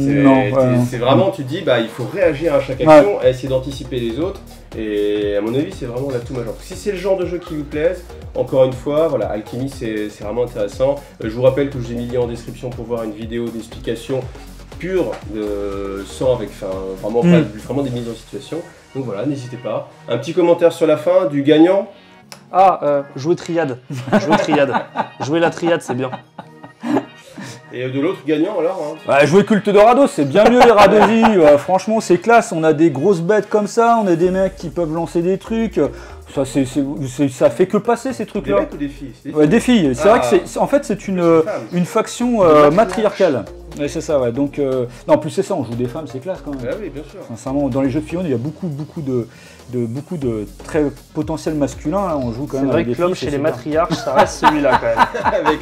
C'est vraiment, tu te dis, il faut réagir à chaque action, à essayer d'anticiper les autres. Et à mon avis, c'est vraiment l'atout majeur. Si c'est le genre de jeu qui vous plaise, encore une fois, voilà, Alchemy, c'est vraiment intéressant. Je vous rappelle que je vous ai mis en description pour voir une vidéo d'explication pure, sans avec, vraiment des mises en situation. Donc voilà, n'hésitez pas. Un petit commentaire sur la fin du gagnant. Jouer triade. Jouer la triade, c'est bien. Et de l'autre gagnant alors jouer culte de Rados, c'est bien mieux les Radosi. Franchement, c'est classe. On a des grosses bêtes comme ça, on a des mecs qui peuvent lancer des trucs. Ça fait que passer ces trucs-là. Des mecs ou des filles? Des filles. C'est vrai que en fait c'est une faction matriarcale. Ouais, c'est ça, ouais. Donc, non, en plus c'est ça, on joue des femmes, c'est classe quand même. Oui, bien sûr. Sincèrement, dans les jeux de figurines, il y a beaucoup de très potentiels masculins. Là. On joue quand même. C'est vrai que l'homme chez les matriarches, ça reste celui-là quand même. Avec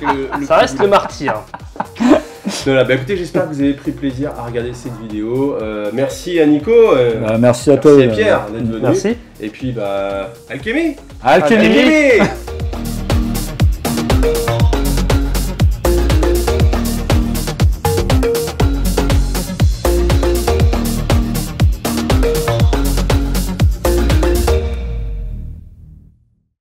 ça reste le martyr. Voilà, écoutez, j'espère que vous avez pris plaisir à regarder cette vidéo. Merci à Nico. Merci à toi. Merci à Pierre d'être venu. Merci. Et puis, Alchemy. Alchemy.